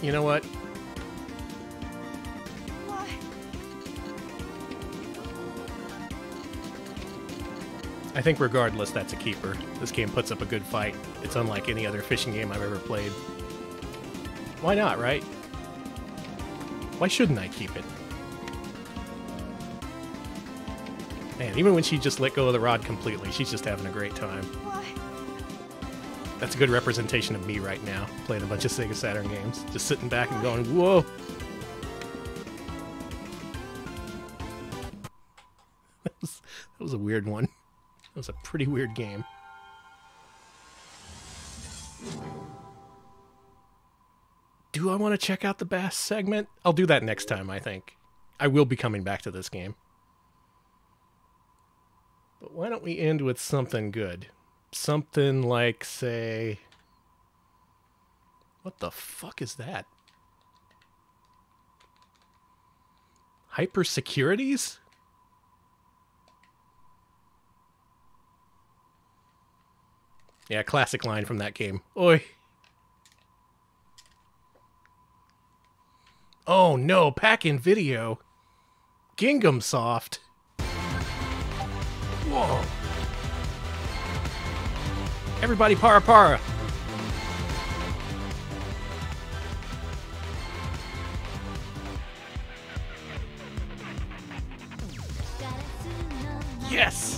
You know what? I think regardless, that's a keeper. This game puts up a good fight. It's unlike any other fishing game I've ever played. Why not, right? Why shouldn't I keep it? Man, even when she just let go of the rod completely, she's just having a great time. That's a good representation of me right now, playing a bunch of Sega Saturn games. Just sitting back and going, whoa! That was a weird one. That was a pretty weird game. Do I want to check out the bass segment? I'll do that next time, I think. I will be coming back to this game. But why don't we end with something good? Something like, say... What the fuck is that? Hyper Securities? Yeah, classic line from that game. Oi. Oh no, pack-in video. Gingham Soft. Whoa. Everybody para para. Yes!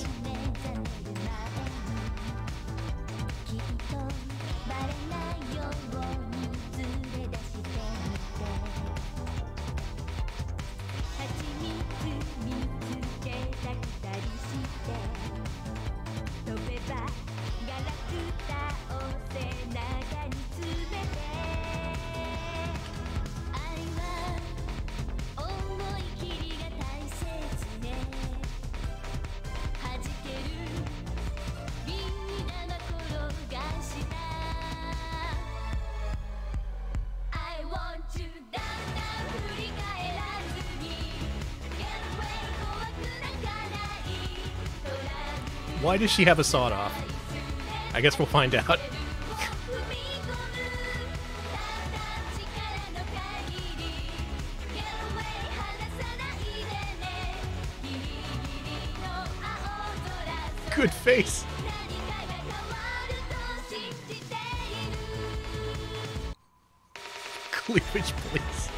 Why does she have a sawed-off? I guess we'll find out. Good face. Cleavage police.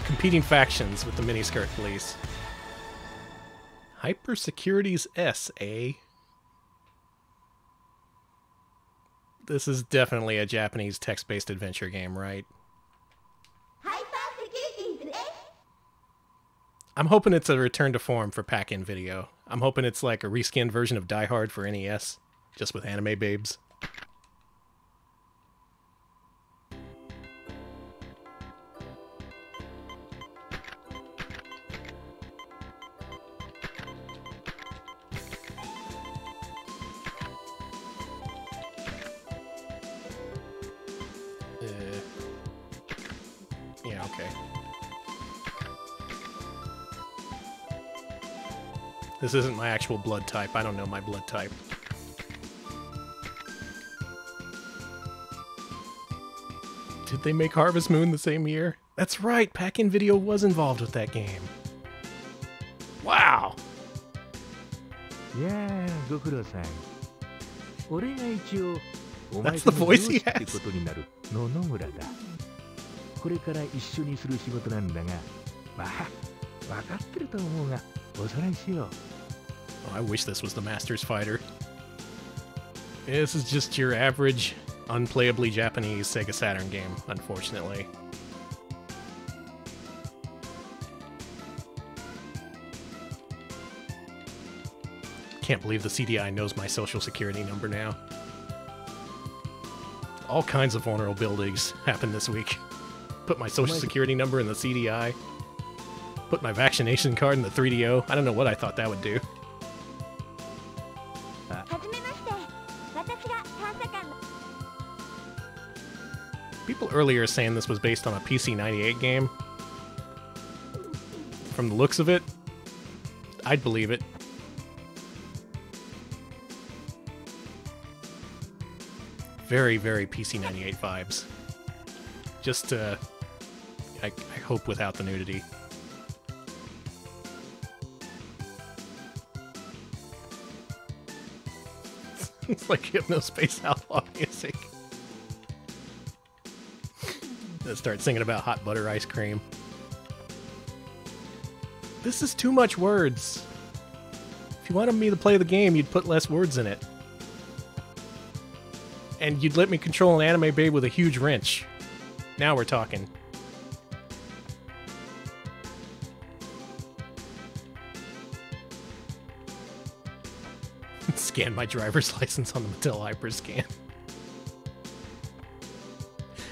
Competing factions with the miniskirt police. Hyper Securities S, eh? This is definitely a Japanese text-based adventure game, right? I'm hoping it's a return to form for pack-in video. I'm hoping it's like a reskinned version of Die Hard for NES, just with anime babes. Yeah, okay. This isn't my actual blood type. I don't know my blood type. Did they make Harvest Moon the same year? That's right, Pack-In Video was involved with that game. Wow! That's the voice he has. これから一緒にする仕事なんだが、まあ、分かってると思うが、おさらいしよう。 Oh, I wish this was the Masters Fighter. This is just your average, unplayably Japanese Sega Saturn game, unfortunately. Can't believe the CDI knows my social security number now. All kinds of vulnerabilities happened this week. Put my social security number in the CDI. Put my vaccination card in the 3DO. I don't know what I thought that would do. People earlier saying this was based on a PC-98 game. From the looks of it, I'd believe it. Very, very PC-98 vibes. Just, I hope without the nudity. It's like Hypnospace Outlaw music. Let's start singing about hot butter ice cream. This is too much words. If you wanted me to play the game, you'd put less words in it. And you'd let me control an anime babe with a huge wrench. Now we're talking. Scan my driver's license on the Mattel Hyperscan.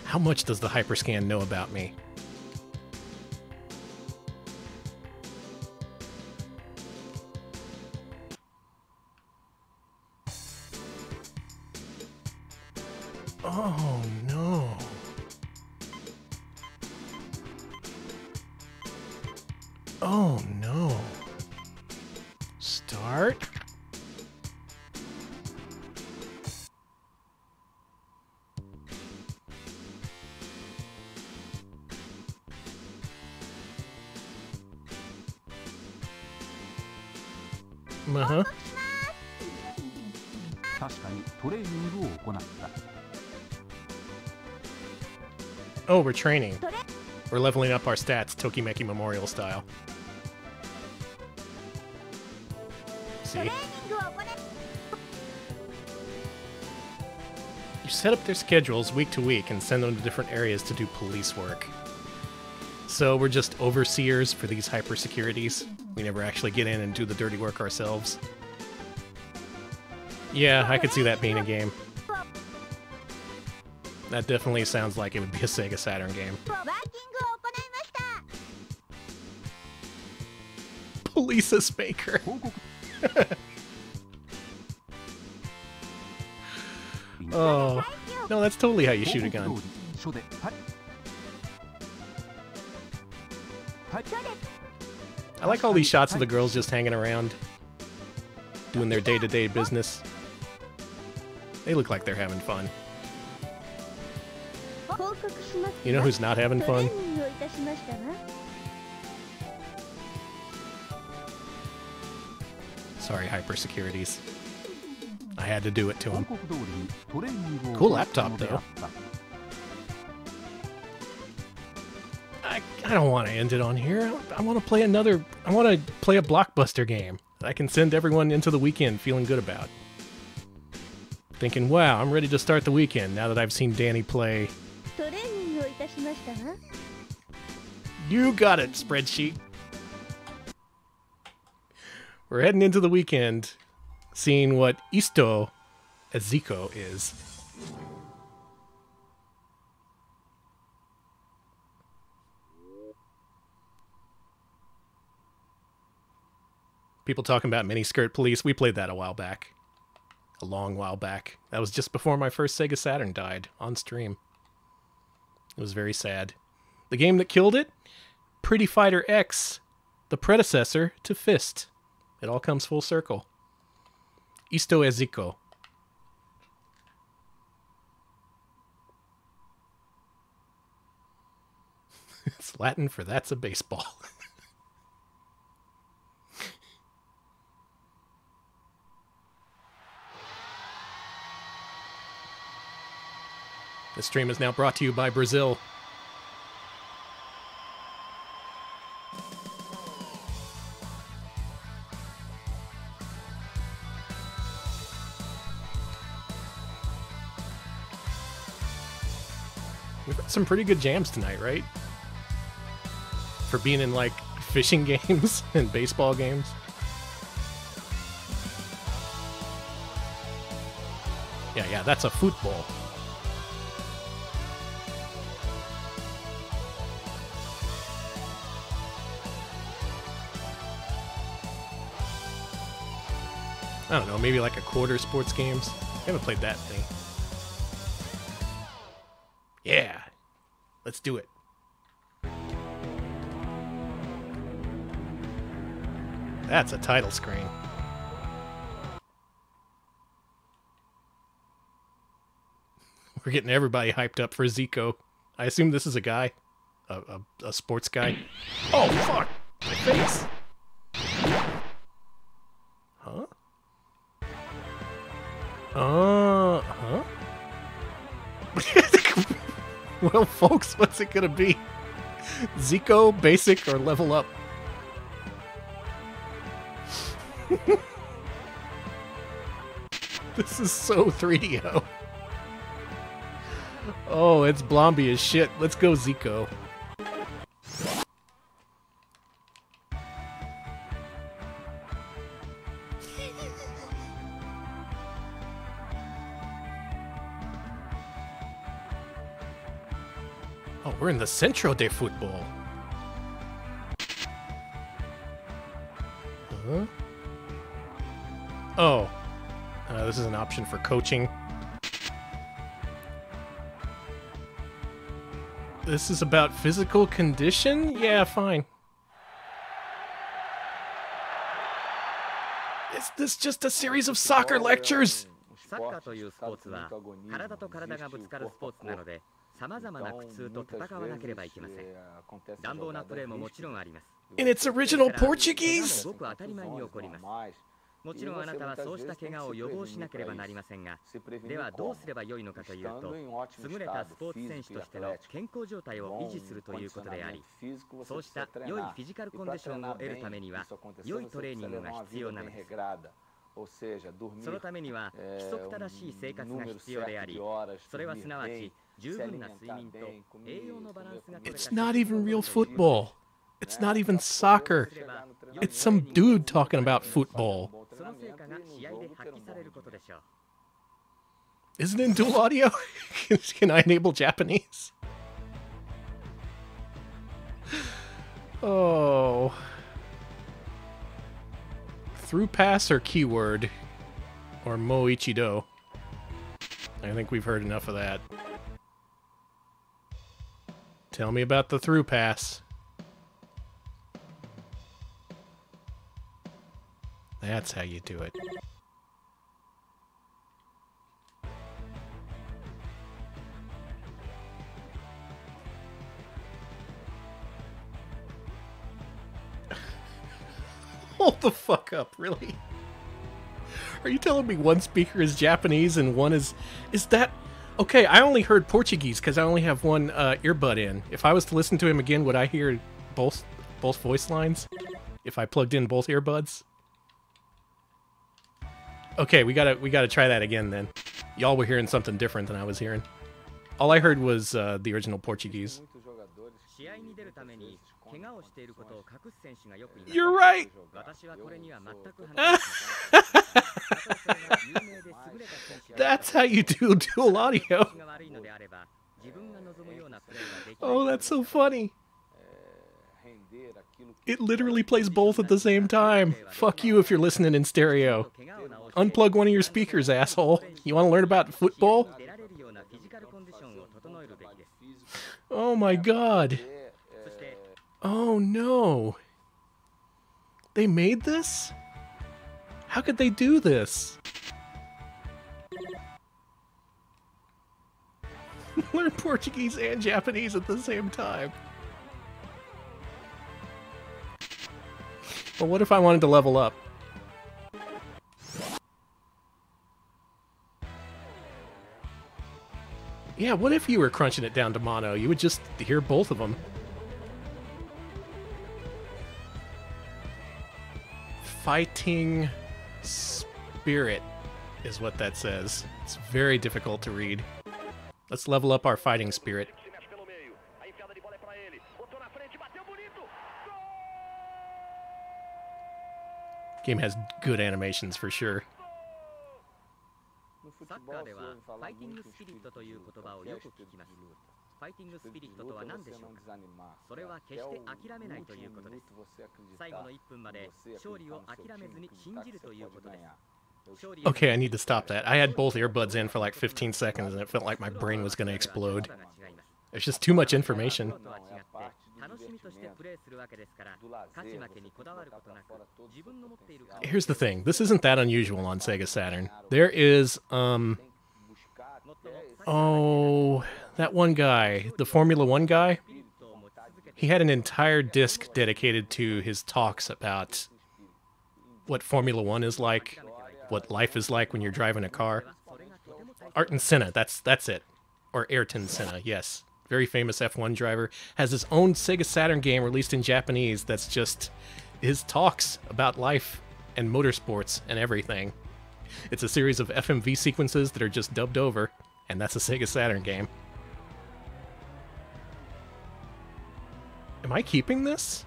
How much does the Hyperscan know about me? Oh no. Oh no. Start. Uh-huh. 確かにトレーニングを行った。 Oh, we're training. We're leveling up our stats, Tokimeki Memorial style. See? You set up their schedules week to week and send them to different areas to do police work. So we're just overseers for these hyper securities. We never actually get in and do the dirty work ourselves. Yeah, I could see that being a game. That definitely sounds like it would be a Sega Saturn game. Police maker. Oh, no, that's totally how you shoot a gun. I like all these shots of the girls just hanging around, doing their day-to-day business. They look like they're having fun. You know who's not having fun? Sorry, hyper securities. I had to do it to him. Cool laptop, though. I don't want to end it on here. I want to play another... I want to play a blockbuster game that I can send everyone into the weekend feeling good about. Thinking, wow, I'm ready to start the weekend now that I've seen Danny play. You got it, spreadsheet. We're heading into the weekend, seeing what Isto as Zico is. People talking about miniskirt police. We played that a while back. A long while back. That was just before my first Sega Saturn died on stream. It was very sad. The game that killed it? Pretty Fighter X, the predecessor to Fist. It all comes full circle. Isto e Zico. It's Latin for that's a baseball. This stream is now brought to you by Brazil. We've got some pretty good jams tonight, right? For being in, like, fishing games and baseball games. Yeah, that's a football. I don't know, maybe like a quarter sports games. I haven't played that thing. Yeah, let's do it. That's a title screen. We're getting everybody hyped up for Zico. I assume this is a guy. A sports guy. Oh, fuck! My face! Huh? Huh? Well, folks, what's it gonna be? Zico, basic, or level up? This is so 3DO. Oh, it's Blomby as shit. Let's go Zico. Oh, we're in the Centro de Football. Huh? Oh. This is an option for coaching. This is about physical condition? Yeah, fine. Is this just a series of soccer lectures? サッカーというスポーツは体と体がぶつかるスポーツなので、様々な苦痛と戦わなければいけません。乱暴なプレーももちろんあります。 In its original Portuguese? ごく当たり前に起こります。もちろんあなたはそうした怪我を予防しなければなりませんが、ではどうすればよいのかというと、優れたスポーツ選手としての健康状態を維持するということであり、そうした良いフィジカルコンディションを得るためには、良いトレーニングが必要なのです。そのためには規則正しい生活が必要であり、それはすなわち十分な睡眠と栄養のバランスが取れた。 It's not even real football. It's not even soccer. It's some dude talking about football. その成果が試合で発揮されることでしょう。 Isn't it in dual audio? Can I enable Japanese? Oh. Through pass or keyword. Or mo ichido. I think we've heard enough of that. Tell me about the through pass. That's how you do it. Hold the fuck up, really? Are you telling me one speaker is Japanese and one is that... Okay, I only heard Portuguese because I only have one earbud in. If I was to listen to him again, would I hear both voice lines? If I plugged in both earbuds? Okay, we gotta try that again then. Y'all were hearing something different than I was hearing. All I heard was the original Portuguese. You're right! That's how you do dual audio. Oh, that's so funny. It literally plays both at the same time. Fuck you if you're listening in stereo. Unplug one of your speakers, asshole. You want to learn about football? Oh my god. Oh no. They made this? How could they do this? Learn Portuguese and Japanese at the same time. But what if I wanted to level up? Yeah, what if you were crunching it down to mono? You would just hear both of them. Fighting spirit is what that says. It's very difficult to read. Let's level up our fighting spirit. Game has good animations for sure. サッカーではファイティングスピリットという言葉をよく聞きます。ファイティングスピリットとは何でしょうか。それは決して諦めないということです。最後の1分まで勝利を諦めずに信じるということです。 Okay, I need to stop that. I had both earbuds in for like 15 seconds and it felt like my brain was going to explode. There's just too much information. Here's the thing. This isn't that unusual on Sega Saturn. There is, oh, that one guy, the Formula 1 guy. He had an entire disc dedicated to his talks about what Formula 1 is like, what life is like when you're driving a car. Ayrton Senna, that's it. Or Ayrton Senna, yes. Very famous F1 driver. Has his own Sega Saturn game released in Japanese that's just his talks about life and motorsports and everything. It's a series of FMV sequences that are just dubbed over, and that's a Sega Saturn game. Am I keeping this?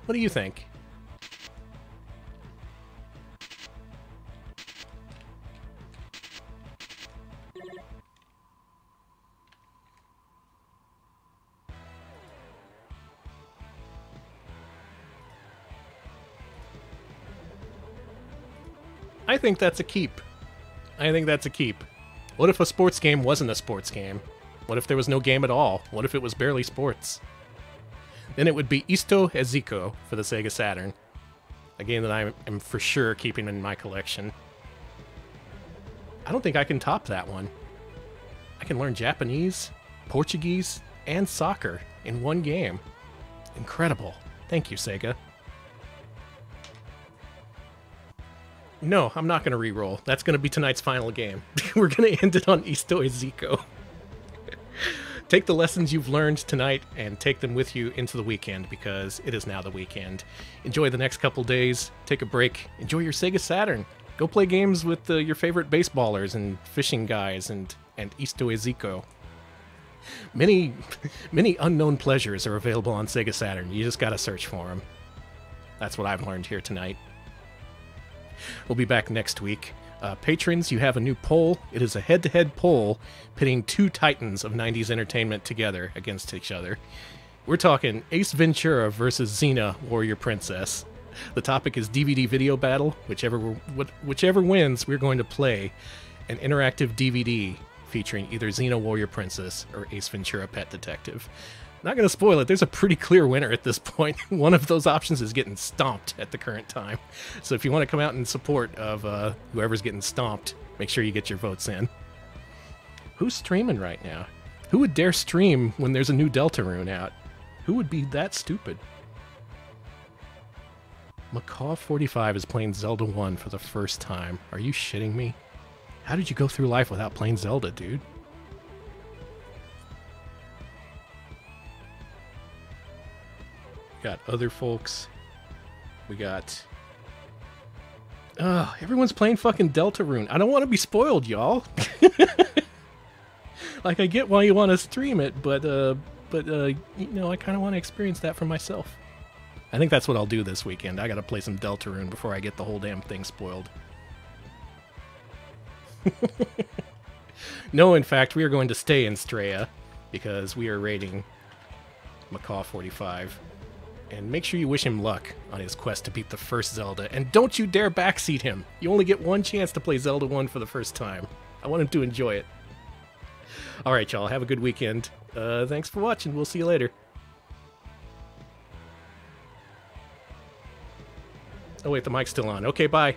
What do you think? I think that's a keep. I think that's a keep. What if a sports game wasn't a sports game? What if there was no game at all? What if it was barely sports? Then it would be Isto as Zico for the Sega Saturn. A game that I am for sure keeping in my collection. I don't think I can top that one. I can learn Japanese, Portuguese, and soccer in one game. Incredible. Thank you, Sega. No, I'm not going to re-roll. That's going to be tonight's final game. We're going to end it on Isto and Zico. Take the lessons you've learned tonight and take them with you into the weekend, because it is now the weekend. Enjoy the next couple days. Take a break. Enjoy your Sega Saturn. Go play games with your favorite baseballers and fishing guys and Isto and Zico. Many unknown pleasures are available on Sega Saturn. You just got to search for them. That's what I've learned here tonight. We'll be back next week. Patrons, you have a new poll. It is a head-to-head poll pitting two titans of 90s entertainment together against each other. We're talking Ace Ventura versus Xena, Warrior Princess. The topic is DVD video battle. Whichever wins, we're going to play an interactive DVD featuring either Xena, Warrior Princess or Ace Ventura, Pet Detective. Not going to spoil it. There's a pretty clear winner at this point. One of those options is getting stomped at the current time. So if you want to come out in support of whoever's getting stomped, make sure you get your votes in. Who's streaming right now? Who would dare stream when there's a new Deltarune out? Who would be that stupid? Macaw45 is playing Zelda 1 for the first time. Are you shitting me? How did you go through life without playing Zelda, dude? Got other folks. We got... everyone's playing fucking Deltarune. I don't want to be spoiled, y'all. Like, I get why you want to stream it, but you know, I kind of want to experience that for myself. I think that's what I'll do this weekend. I gotta play some Deltarune before I get the whole damn thing spoiled. No, in fact, we are going to stay in Straya, because we are raiding Macaw45. And make sure you wish him luck on his quest to beat the first Zelda. And don't you dare backseat him. You only get one chance to play Zelda 1 for the first time. I want him to enjoy it. Alright, y'all. Have a good weekend. Thanks for watching. We'll see you later. Oh, wait. The mic's still on. Okay, bye.